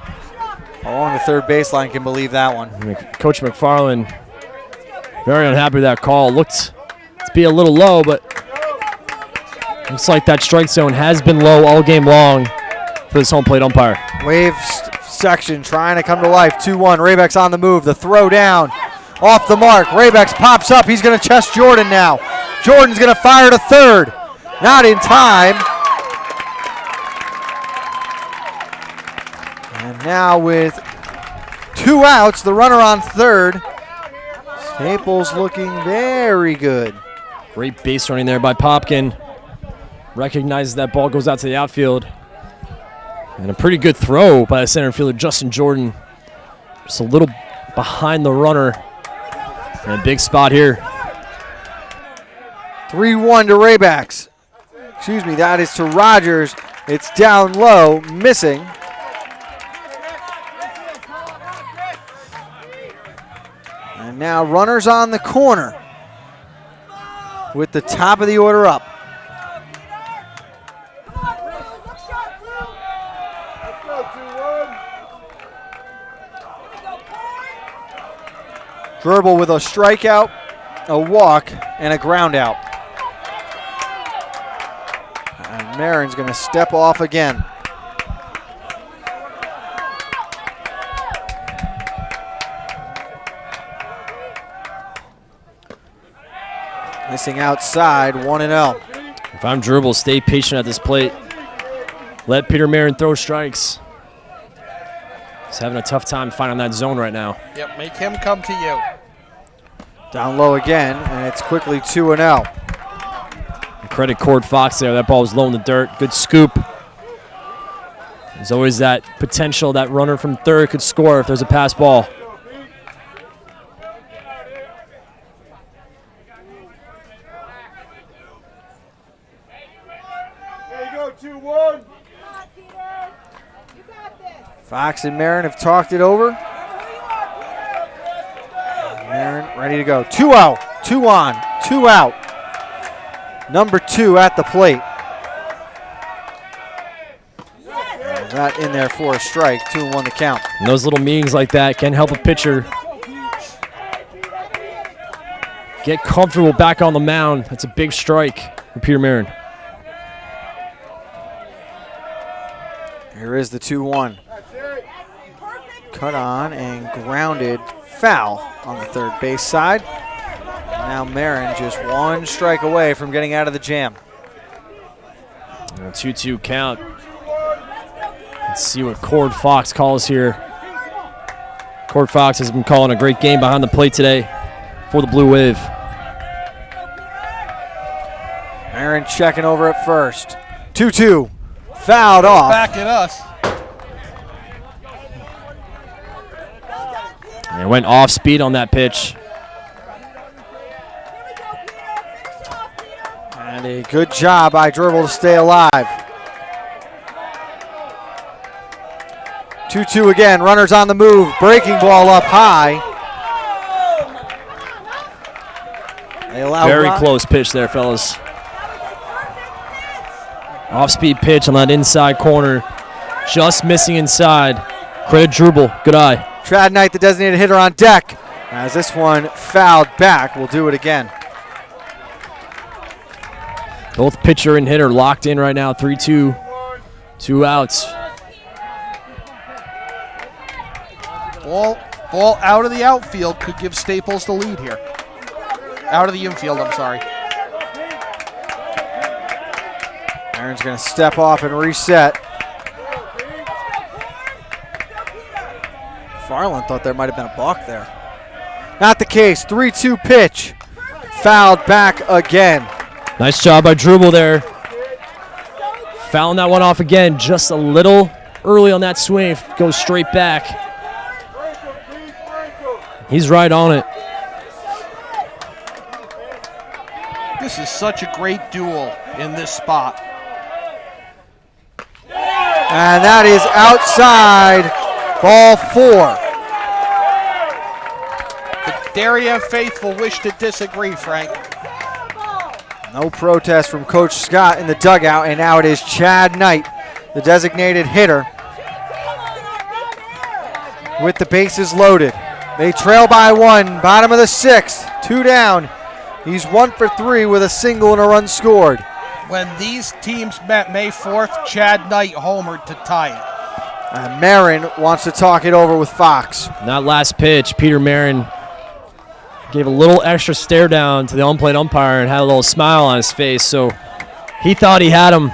along the third baseline can believe that one. Coach McFarland very unhappy with that call. Looked to be a little low, but looks like that strike zone has been low all game long for this home plate umpire. Wave section trying to come to life. 2-1. Raybacks on the move. The throw down off the mark. Raybacks pops up. He's going to chest Jordan now. Jordan's going to fire to third. Not in time. And now with 2 outs, the runner on third. Staples looking very good. Great base running there by Popkin. Recognizes that ball goes out to the outfield. And a pretty good throw by the center fielder, Justin Jordan. Just a little behind the runner. And a big spot here. 3-1 to Raybacks. Excuse me, that is to Rogers. It's down low, missing. And now runners on the corner with the top of the order up. Verbal with a strikeout, a walk, and a ground out. And Marin's going to step off again. Missing outside, 1-0. If I'm Dribble, stay patient at this plate. Let Peter Marin throw strikes. He's having a tough time finding that zone right now. Yep, make him come to you. Down low again, and it's quickly 2-0. Credit Cord Fox there. That ball was low in the dirt. Good scoop. There's always that potential that runner from third could score if there's a pass ball. There you go, 2-1. Fox and Marin have talked it over. Marin ready to go. 2 out, 2 on, 2 out. Number 2 at the plate. That in there for a strike, 2-1 the count. And those little meetings like that can help a pitcher get comfortable back on the mound. That's a big strike for Peter Marin. Here is the 2-1. Cut on and grounded, foul on the third base side. Now Marin just 1 strike away from getting out of the jam. A 2-2 count. Let's see what Cord Fox calls here. Cord Fox has been calling a great game behind the plate today for the Blue Wave. Marin checking over at first. 2-2, fouled off. Back at us. And it went off speed on that pitch. And a good job by Dribble to stay alive. 2-2 again, runners on the move, breaking ball up high. They allow Very close pitch there, fellas. Off-speed pitch on that inside corner. Just missing inside. Credit Dribble, good eye. Chad Knight, the designated hitter, on deck. As this one fouled back, we'll do it again. Both pitcher and hitter locked in right now, 3-2. 2 outs. Ball out of the outfield could give Staples the lead here. Out of the infield, I'm sorry. Aaron's going to step off and reset. Farland thought there might have been a balk there. Not the case. 3-2 pitch. Fouled back again. Nice job by Dribble there. Fouling that one off again, just a little early on that swing. Goes straight back. He's right on it. This is such a great duel in this spot. And that is outside, ball 4. The Darien faithful wish to disagree, Frank. No protest from Coach Scott in the dugout, and now it is Chad Knight, the designated hitter, with the bases loaded. They trail by 1, bottom of the 6th, 2 down. He's 1 for 3 with a single and a run scored. When these teams met May 4th, Chad Knight homered to tie it. And Marin wants to talk it over with Fox. That last pitch, Peter Marin gave a little extra stare down to the on-plate umpire and had a little smile on his face, so he thought he had him.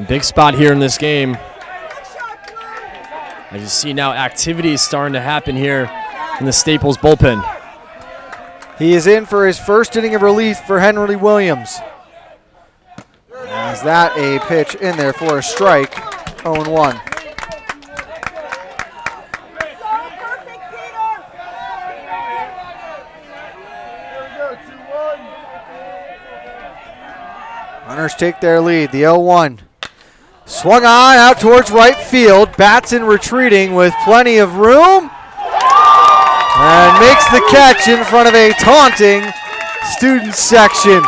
Big spot here in this game. As you see now, activity is starting to happen here in the Staples bullpen. He is in for his first inning of relief for Henry Williams. Is that a pitch in there for a strike? 0-1. Runners take their lead, the 0-1. Swung on out towards right field. Batson retreating with plenty of room. And makes the catch in front of a taunting student section.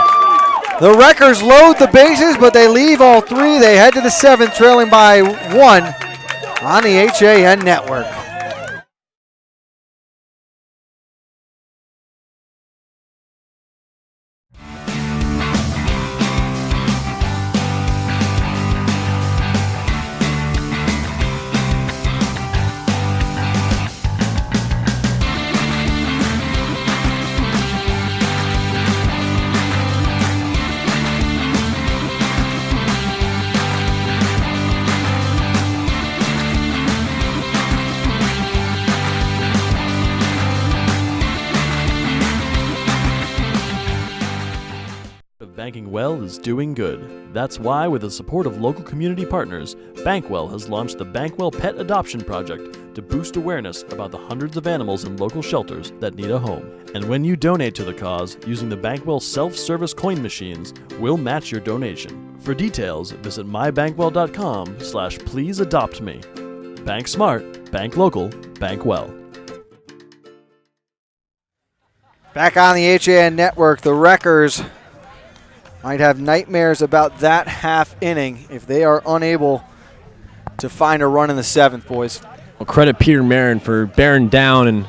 The Wreckers load the bases, but they leave all 3. They head to the 7th, trailing by 1 on the HAN network. banking well is doing good. That's why, with the support of local community partners, Bankwell has launched the Bankwell Pet Adoption Project to boost awareness about the hundreds of animals in local shelters that need a home. And when you donate to the cause using the Bankwell self-service coin machines, we'll match your donation. For details, visit mybankwell.com/pleaseadoptme. Bank smart, bank local, bank well. Back on the HAN network, the Wreckers might have nightmares about that half inning if they are unable to find a run in the seventh, boys. Well, credit Peter Marin for bearing down and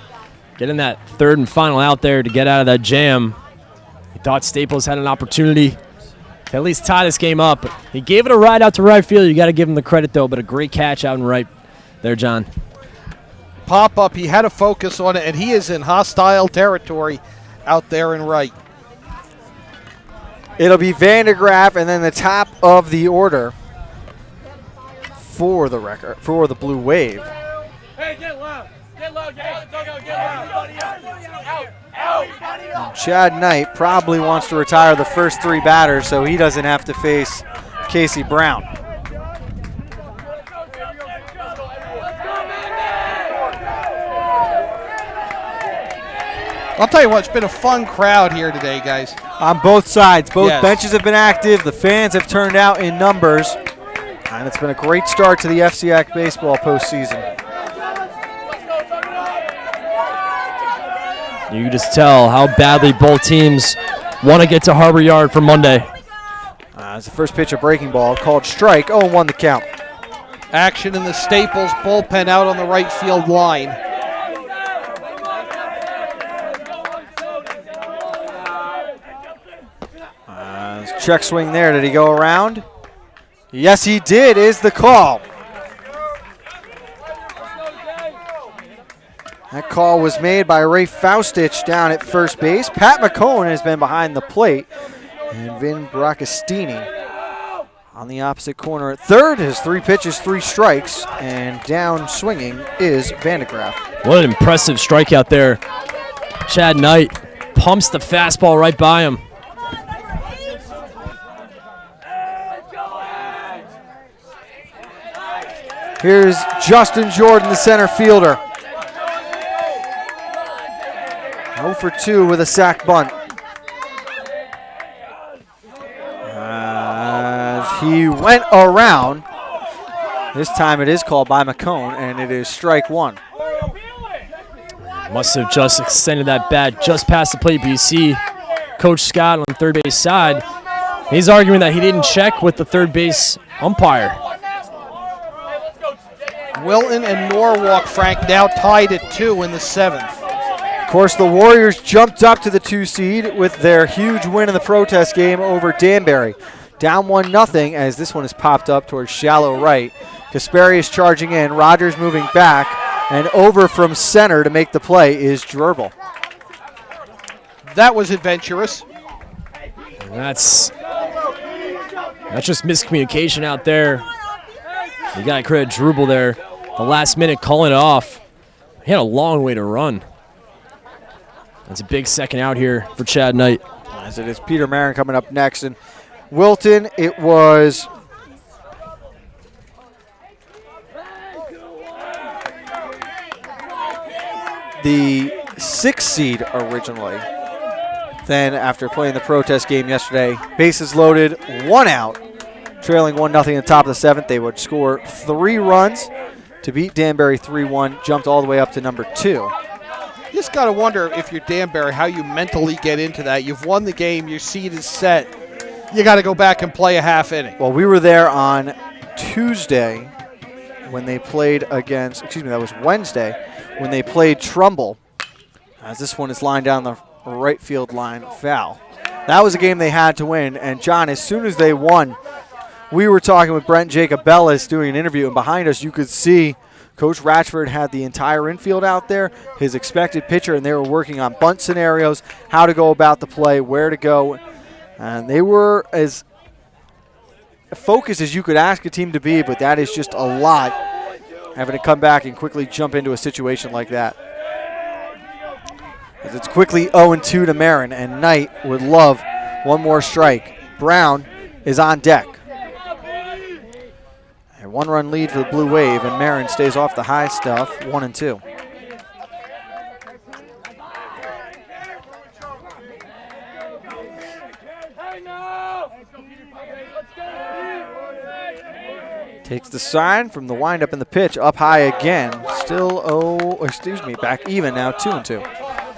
getting that third and final out there to get out of that jam. He thought Staples had an opportunity to at least tie this game up. He gave it a ride out to right field. You got to give him the credit, though, but a great catch out in right there, John. Pop-up, he had a focus on it, and he is in hostile territory out there in right. It'll be Vandegraff and then the top of the order for the Wrecker, for the Blue Wave. Hey, get loud. Get loud. Get out. Chad Knight probably wants to retire the first three batters so he doesn't have to face Casey Brown. I'll tell you what, it's been a fun crowd here today, guys. On both sides. Both Yes. benches have been active. The fans have turned out in numbers. And it's been a great start to the FCIAC baseball postseason. You can just tell how badly both teams want to get to Harbor Yard for Monday. As the first pitch, a breaking ball called strike. 0-1 the count. Action in the Staples bullpen out on the right field line. Check swing there. Did he go around? Yes, he did, is the call. That call was made by Ray Faustich down at first base. Pat McCone has been behind the plate. And Vin Bracastini on the opposite corner at third. His 3 pitches, 3 strikes. And down swinging is Vandegraff. What an impressive strikeout there. Chad Knight pumps the fastball right by him. Here's Justin Jordan, the center fielder. 0 for 2 with a sac bunt. As he went around. This time it is called by McCone, and it is strike 1. Must have just extended that bat just past the plate, but you see Coach Scott on the third base side. He's arguing that he didn't check with the third base umpire. Wilton and Norwalk, Frank, now tied at 2 in the 7th. Of course, the Warriors jumped up to the 2 seed with their huge win in the protest game over Danbury. Down 1-0 as this one is popped up towards shallow right. Kasperius charging in, Rogers moving back, and over from center to make the play is Drbel. That was adventurous. And that's just miscommunication out there. You got to credit Drbel there. The last minute calling it off. He had a long way to run. That's a big second out here for Chad Knight. As it is Peter Marin coming up next. And Wilton, it was the 6th seed originally. Then after playing the protest game yesterday, bases loaded, 1 out. Trailing 1-0 in the top of the 7th. They would score 3 runs to beat Danbury 3-1, jumped all the way up to number 2. You just got to wonder if you're Danbury, how you mentally get into that. You've won the game, your seed is set. You got to go back and play a half inning. Well, we were there on Tuesday when they played against, that was Wednesday, when they played Trumbull. As this one is lined down the right field line, foul. That was a game they had to win, and John, as soon as they won, we were talking with Brent Jacobellis doing an interview, and behind us you could see Coach Ratchford had the entire infield out there, his expected pitcher, and they were working on bunt scenarios, how to go about the play, where to go. And they were as focused as you could ask a team to be, but that is just a lot, having to come back and quickly jump into a situation like that. As it's quickly 0-2 to Marin, and Knight would love one more strike. Brown is on deck. A 1-run lead for the Blue Wave, and Marin stays off the high stuff, 1-2. Takes the sign from the windup in the pitch, up high again. Still, back even now, 2-2.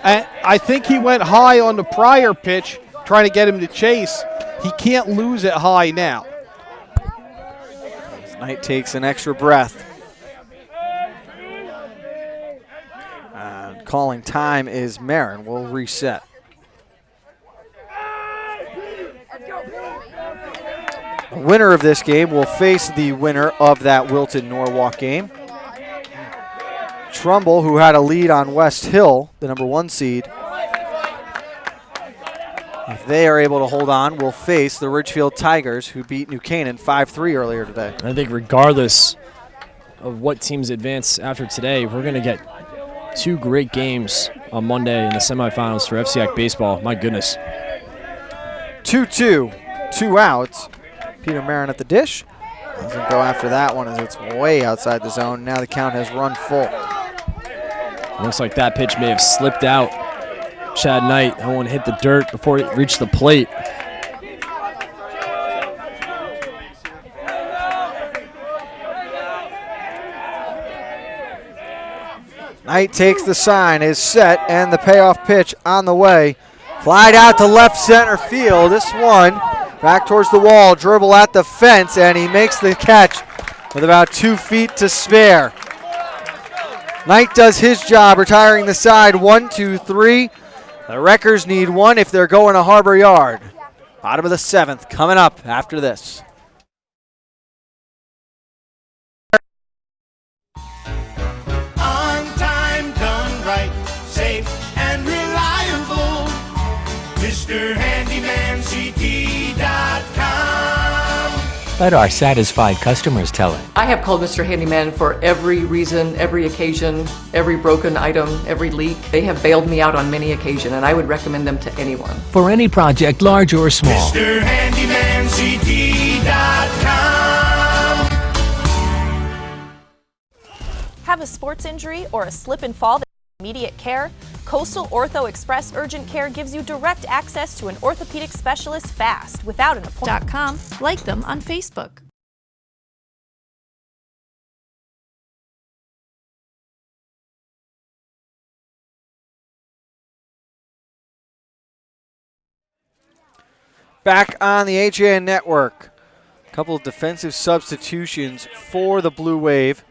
And I think he went high on the prior pitch, trying to get him to chase. He can't lose it high now. Knight takes an extra breath. And calling time is Marin. We'll reset. The winner of this game will face the winner of that Wilton-Norwalk game. Trumbull, who had a lead on West Hill, the number 1 seed. If they are able to hold on, will face the Ridgefield Tigers, who beat New Canaan 5-3 earlier today. I think regardless of what teams advance after today, we're going to get 2 great games on Monday in the semifinals for FCIAC baseball. My goodness. 2-2, 2 outs. Peter Marin at the dish. Doesn't go after that one as it's way outside the zone. Now the count has run full. Looks like that pitch may have slipped out. Chad Knight, that one hit the dirt before it reached the plate. Knight takes the sign, is set, and the payoff pitch on the way. Flied out to left center field. This one back towards the wall, dribble at the fence, and he makes the catch with about 2 feet to spare. Knight does his job, retiring the side, 1-2-3. The Wreckers need 1 if they're going to Harbor Yard. Bottom of the 7th coming up after this. On time, done right, safe and reliable. MrHandymanCT.com. Let our satisfied customers tell it. I have called Mr. Handyman for every reason, every occasion, every broken item, every leak. They have bailed me out on many occasions, and I would recommend them to anyone. For any project, large or small. MrHandymanCT.com. Have a sports injury or a slip and fall that needs immediate care? Coastal Ortho Express Urgent Care gives you direct access to an orthopedic specialist fast without an appointment. Like them on Facebook. Back on the HAN network. A couple of defensive substitutions for the Blue Wave.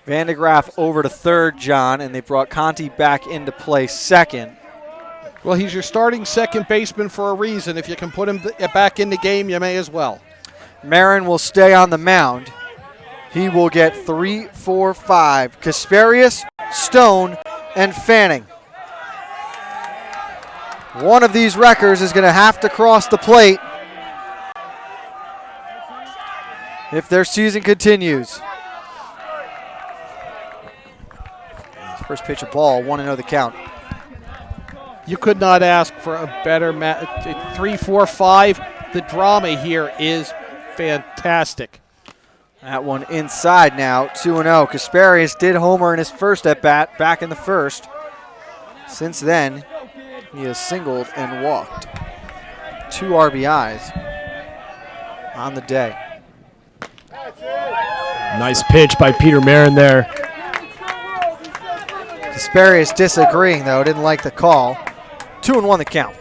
Vandegraff over to third, John, and they brought Conti back into play second. Well, he's your starting second baseman for a reason. If you can put him back in the game, you may as well. Marin will stay on the mound. He will get 3, 4, 5. Kasparius, Stone, and Fanning. One of these Wreckers is going to have to cross the plate if their season continues. First pitch of ball, 1-0 the count. You could not ask for a better match. 3, 4, 5. The drama here is fantastic. That one inside now, 2-0. Kasparius did homer in his first at-bat back in the first. Since then, he has singled and walked. 2 RBIs on the day. Nice pitch by Peter Marin there. Kasparius disagreeing, though. Didn't like the call. 2-1 the count.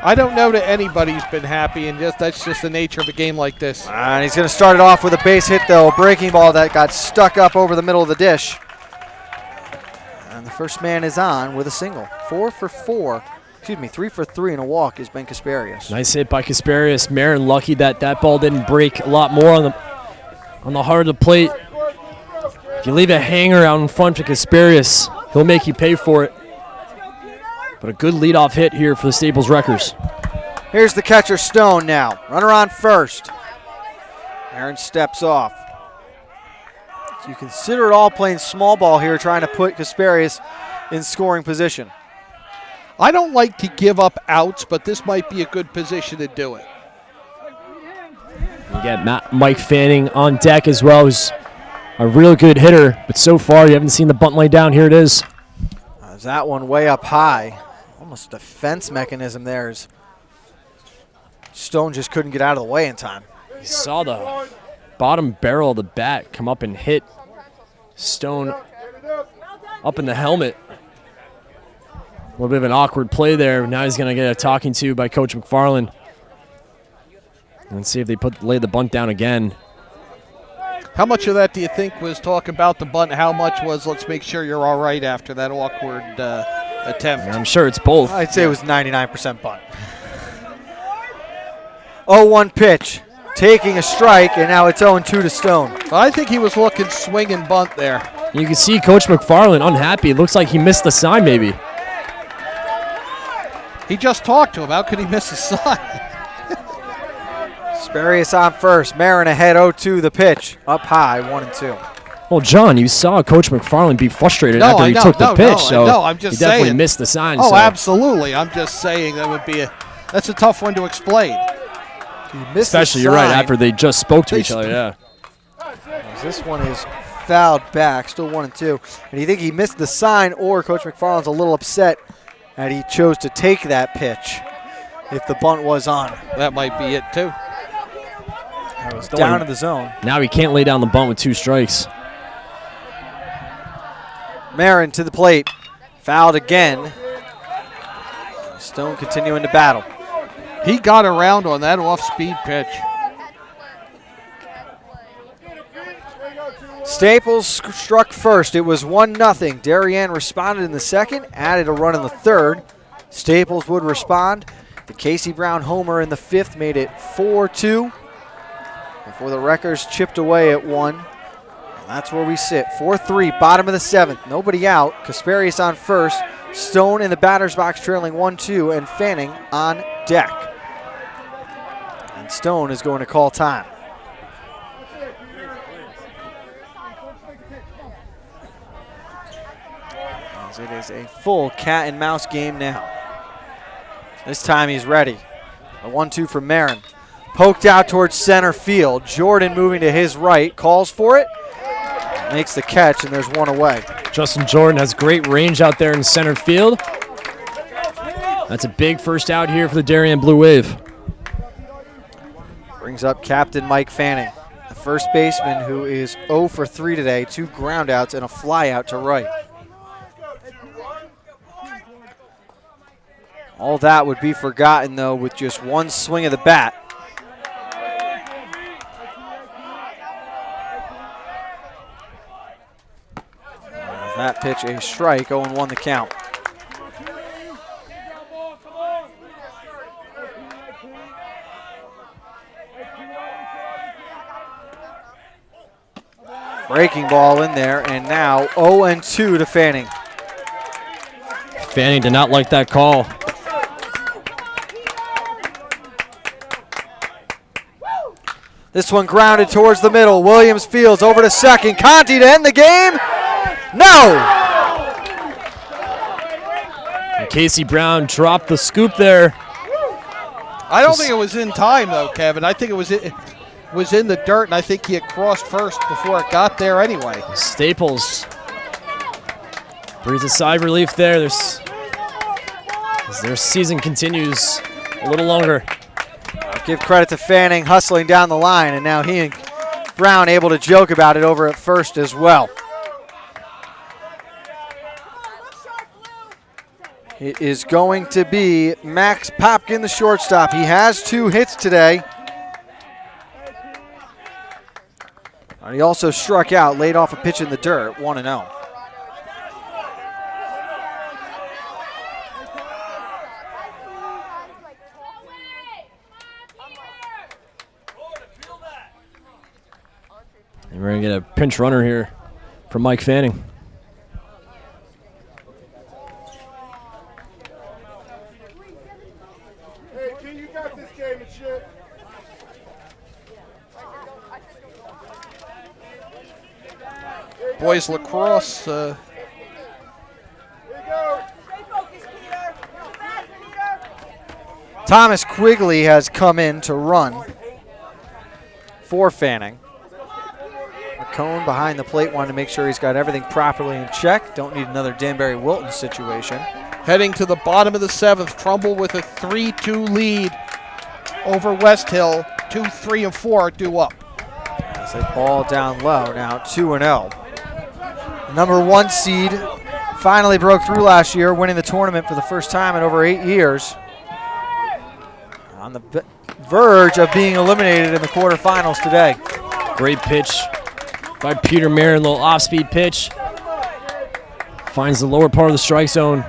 I don't know that anybody's been happy, and that's just the nature of a game like this. And he's going to start it off with a base hit, though. A breaking ball that got stuck up over the middle of the dish. And the first man is on with a single. 3 for 3 and a walk is Ben Kasparius. Nice hit by Kasparius. Marin lucky that that ball didn't break a lot more on the heart of the plate. If you leave a hanger out in front of Kasparius, he'll make you pay for it. But a good leadoff hit here for the Staples Wreckers. Here's the catcher, Stone, now. Runner on first. Aaron steps off. So you consider it all playing small ball here, trying to put Kasparius in scoring position. I don't like to give up outs, but this might be a good position to do it. You get Mike Fanning on deck as well, who's a real good hitter, but so far you haven't seen the bunt lay down. Here it is. That one way up high. Almost a defense mechanism there. As Stone just couldn't get out of the way in time. You saw the bottom barrel of the bat come up and hit Stone up in the helmet. A little bit of an awkward play there. Now he's going to get a talking to by Coach McFarland. And see if they lay the bunt down again. How much of that do you think was talk about the bunt? How much was let's make sure you're all right after that awkward attempt? I'm sure it's both. I'd say it was 99% bunt. 0-1 pitch, taking a strike, and now it's 0-2 to Stone. I think he was looking swing and bunt there. You can see Coach McFarland unhappy. It looks like he missed the sign maybe. He just talked to him. How could he miss a sign? Sparius on first. Marin ahead 0-2 the pitch. Up high, 1-2. Well, John, you saw Coach McFarland be frustrated after he took the pitch. So I'm just he definitely saying. missed the sign. Oh, so. absolutely. I'm just saying that's a tough one to explain. Especially, you're right, after they just spoke to each other, yeah. This one is fouled back, still 1-2. And you think he missed the sign, or Coach McFarland's a little upset that he chose to take that pitch if the bunt was on. That might be it, too. It was down in the zone. Now he can't lay down the bunt with 2 strikes. Marin to the plate. Fouled again. Stone continuing to battle. He got around on that off-speed pitch. Staples struck first. It was 1-0. Darien responded in the second, added a run in the third. Staples would respond. The Casey Brown homer in the fifth made it 4-2. Before the Wreckers chipped away at 1. And that's where we sit. 4-3, bottom of the seventh. Nobody out. Kasparius on first. Stone in the batter's box trailing 1-2, and Fanning on deck. And Stone is going to call time. As it is a full cat and mouse game now. This time he's ready. A 1-2 from Marin. Poked out towards center field. Jordan moving to his right. Calls for it. Makes the catch, and there's one away. Justin Jordan has great range out there in center field. That's a big first out here for the Darien Blue Wave. Brings up captain Mike Fanning, the first baseman who is 0 for 3 today. 2 groundouts and a fly out to right. All that would be forgotten, though, with just one swing of the bat. That pitch a strike, 0-1 the count. Breaking ball in there, and now 0-2 to Fanning. Fanning did not like that call. This one grounded towards the middle. Williams fields over to second. Conti to end the game. No! And Casey Brown dropped the scoop there. I don't think it was in time, though, Kevin. I think it was in the dirt, and I think he had crossed first before it got there anyway. Staples breathes a sigh of relief there. As their season continues a little longer. Give credit to Fanning hustling down the line, and now he and Brown able to joke about it over at first as well. It is going to be Max Popkin, the shortstop. He has 2 hits today. And he also struck out, laid off a pitch in the dirt, 1-0. And we're going to get a pinch runner here from Mike Fanning. Hey, King, you got this game and shit. Boys lacrosse. Thomas Quigley has come in to run for Fanning. McCone behind the plate, wanted to make sure he's got everything properly in check. Don't need another Danbury Wilton situation. Heading to the bottom of the 7th, Trumbull with a 3-2 lead over West Hill. 2, 3, and 4 are due up. As they ball down low now, 2-0. Number 1 seed finally broke through last year, winning the tournament for the first time in over 8 years. On the verge of being eliminated in the quarterfinals today. Great pitch by Peter Marin, little off-speed pitch. Finds the lower part of the strike zone.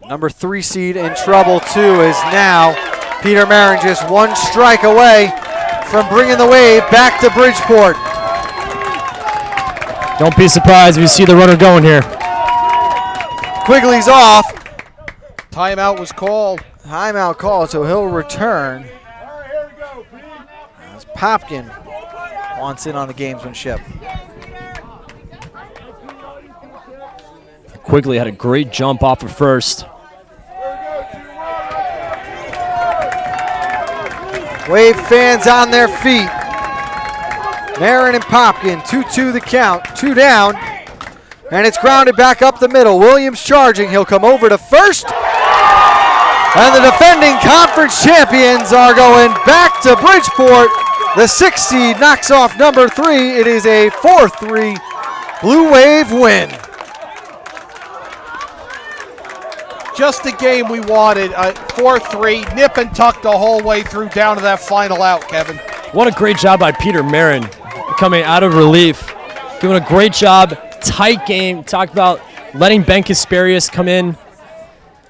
Number 3 seed in trouble too is now Peter Marin, just 1 strike away from bringing the Wave back to Bridgeport. Don't be surprised if you see the runner going here. Quigley's off. Timeout was called. Timeout called, so he'll return. As Popkin wants in on the gamesmanship. Quigley had a great jump off of first. Wave fans on their feet. Marin and Popkin, 2-2 the count, 2 down. And it's grounded back up the middle. Williams charging, he'll come over to first. And the defending conference champions are going back to Bridgeport. The 6th seed knocks off number 3. It is a 4-3 Blue Wave win. Just the game we wanted. 4-3, nip and tuck the whole way through down to that final out, Kevin. What a great job by Peter Marin coming out of relief. Doing a great job. Tight game. Talked about letting Ben Kasparius come in.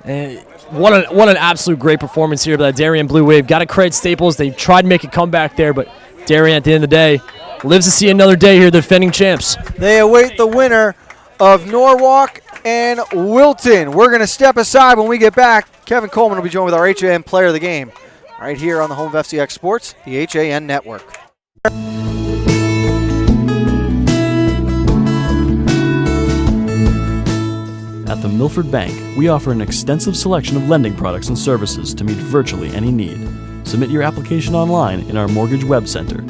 And what an absolute great performance here by the Darien Blue Wave. Got to credit Staples. They tried to make a comeback there, but Darien at the end of the day lives to see another day here, the defending champs. They await the winner of Norwalk and Wilton. We're going to step aside when we get back. Kevin Coleman will be joined with our HAN player of the game right here on the home of FCIAC Sports, the HAN Network. At the Milford Bank, we offer an extensive selection of lending products and services to meet virtually any need. Submit your application online in our Mortgage Web Center.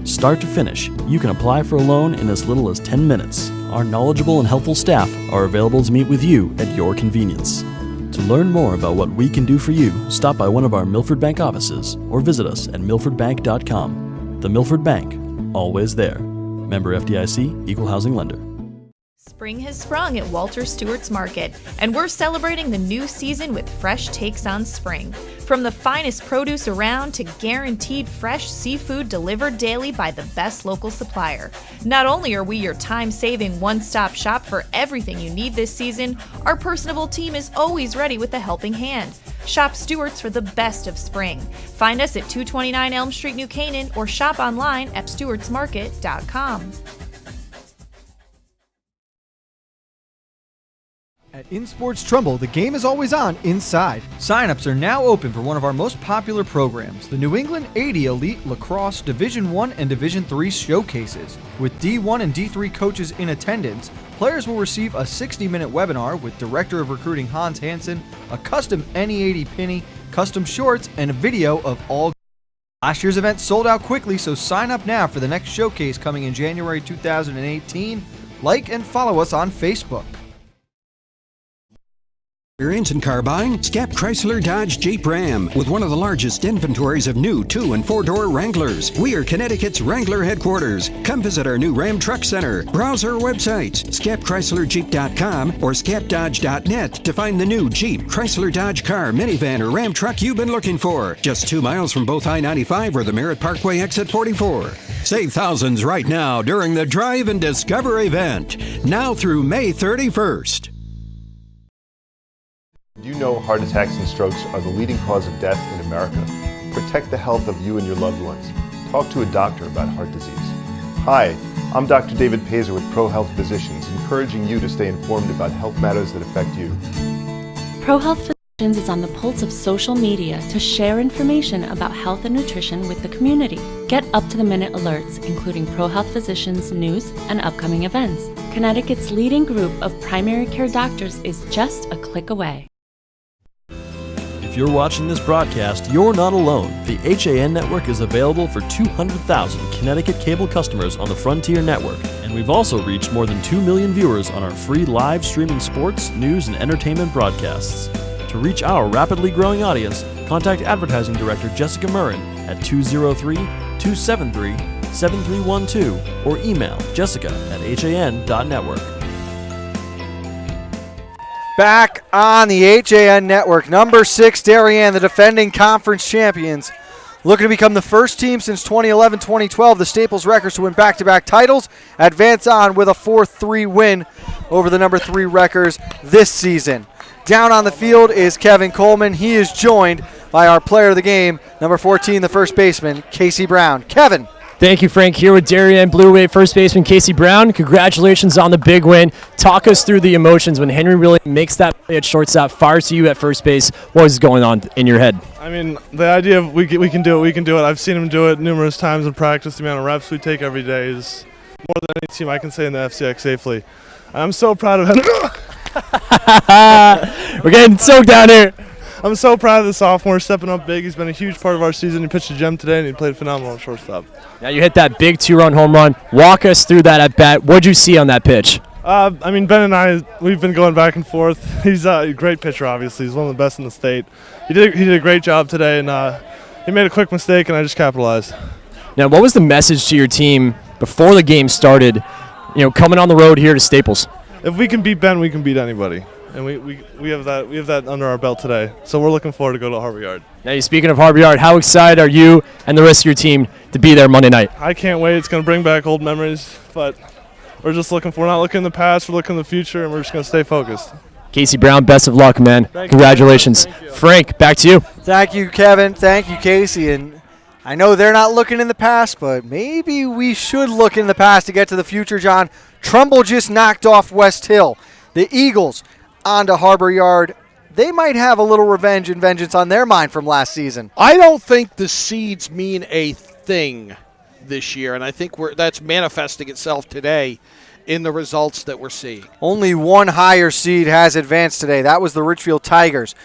Start to finish, you can apply for a loan in as little as 10 minutes. Our knowledgeable and helpful staff are available to meet with you at your convenience. To learn more about what we can do for you, stop by one of our Milford Bank offices or visit us at milfordbank.com. The Milford Bank, always there. Member FDIC, Equal Housing Lender. Spring has sprung at Walter Stewart's Market, and we're celebrating the new season with fresh takes on spring. From the finest produce around to guaranteed fresh seafood delivered daily by the best local supplier. Not only are we your time-saving one-stop shop for everything you need this season, our personable team is always ready with a helping hand. Shop Stewart's for the best of spring. Find us at 229 Elm Street, New Canaan, or shop online at stewartsmarket.com. At InSports Trumbull, the game is always on inside. Sign-ups are now open for one of our most popular programs, the New England 80 Elite Lacrosse Division I and Division III Showcases. With D1 and D3 coaches in attendance, players will receive a 60-minute webinar with Director of Recruiting Hans Hansen, a custom NE80 penny, custom shorts, and a video of all. Last year's event sold out quickly, so sign up now for the next showcase coming in January 2018. Like and follow us on Facebook. Experience in car buying? Scap Chrysler Dodge Jeep Ram with one of the largest inventories of new 2- and 4-door Wranglers. We are Connecticut's Wrangler headquarters. Come visit our new Ram Truck Center. Browse our websites, scapchryslerjeep.com or scapdodge.net to find the new Jeep, Chrysler Dodge car, minivan, or Ram truck you've been looking for. Just 2 miles from both I-95 or the Merritt Parkway exit 44. Save thousands right now during the Drive and Discover event. Now through May 31st. Do you know heart attacks and strokes are the leading cause of death in America? Protect the health of you and your loved ones. Talk to a doctor about heart disease. Hi, I'm Dr. David Pazer with ProHealth Physicians, encouraging you to stay informed about health matters that affect you. ProHealth Physicians is on the pulse of social media to share information about health and nutrition with the community. Get up-to-the-minute alerts, including ProHealth Physicians' news and upcoming events. Connecticut's leading group of primary care doctors is just a click away. If If you're watching this broadcast, you're not alone. The HAN network is available for 200,000 Connecticut cable customers on the Frontier network, and we've also reached more than 2 million viewers on our free live streaming sports, news, and entertainment broadcasts. To reach our rapidly growing audience, contact Advertising Director Jessica Murrin at 203-273-7312 or email jessica@han.network. Back on the HAN network, number 6, Darien, the defending conference champions, looking to become the first team since 2011-2012, the Staples Wreckers, to win back-to-back titles, advance on with a 4-3 win over the number 3 Wreckers this season. Down on the field is Kevin Coleman. He is joined by our player of the game, number 14, the first baseman, Casey Brown. Kevin. Thank you, Frank. Here with Darien Blue Wave first baseman Casey Brown. Congratulations on the big win. Talk us through the emotions when Henry really makes that play at shortstop, fires to you at first base. What was going on in your head? I mean, the idea of we can do it. I've seen him do it numerous times in practice. The amount of reps we take every day is more than any team I can say in the FCIAC safely. I'm so proud of him. We're getting soaked down here. I'm so proud of the sophomore stepping up big. He's been a huge part of our season. He pitched a gem today, and he played phenomenal at shortstop. Now you hit that big 2-run home run. Walk us through that at bat. What'd you see on that pitch? I mean, Ben and I, we've been going back and forth. He's a great pitcher, obviously. He's one of the best in the state. He did a great job today, and he made a quick mistake, and I just capitalized. Now, what was the message to your team before the game started, coming on the road here to Staples? If we can beat Ben, we can beat anybody. And we have that under our belt today. So we're looking forward to go to Harbor Yard. Now, speaking of Harbor Yard, how excited are you and the rest of your team to be there Monday night? I can't wait. It's going to bring back old memories, but we're not looking in the past, we're looking in the future, and we're just going to stay focused. Casey Brown, best of luck, man. Congratulations. Thank you. Frank, back to you. Thank you, Kevin. Thank you, Casey. And I know they're not looking in the past, but maybe we should look in the past to get to the future, John. Trumbull just knocked off West Hill. The Eagles onto Harbor Yard. They might have a little revenge and vengeance on their mind from last season. I don't think the seeds mean a thing this year, and I think that's manifesting itself today in the results that we're seeing. Only one higher seed has advanced today. That was the Richfield Tigers.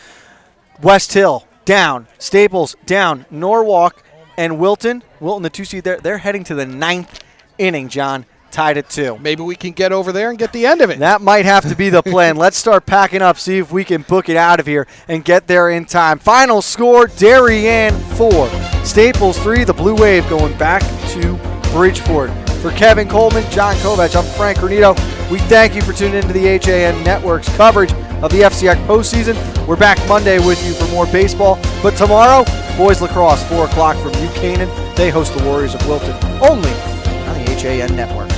West Hill down, Staples down, Norwalk and Wilton, the 2 seed there, they're heading to the 9th inning, John. Tied at 2. Maybe we can get over there and get the end of it. That might have to be the plan. Let's start packing up, see if we can book it out of here and get there in time. Final score, Darien 4, Staples 3. The Blue Wave going back to Bridgeport. For Kevin Coleman, John Kovac, I'm Frank Granito. We thank you for tuning into the HAN Network's coverage of the FCIAC postseason. We're back Monday with you for more baseball. But tomorrow, boys lacrosse, 4 o'clock from New Canaan. They host the Warriors of Wilton, only on the HAN Network.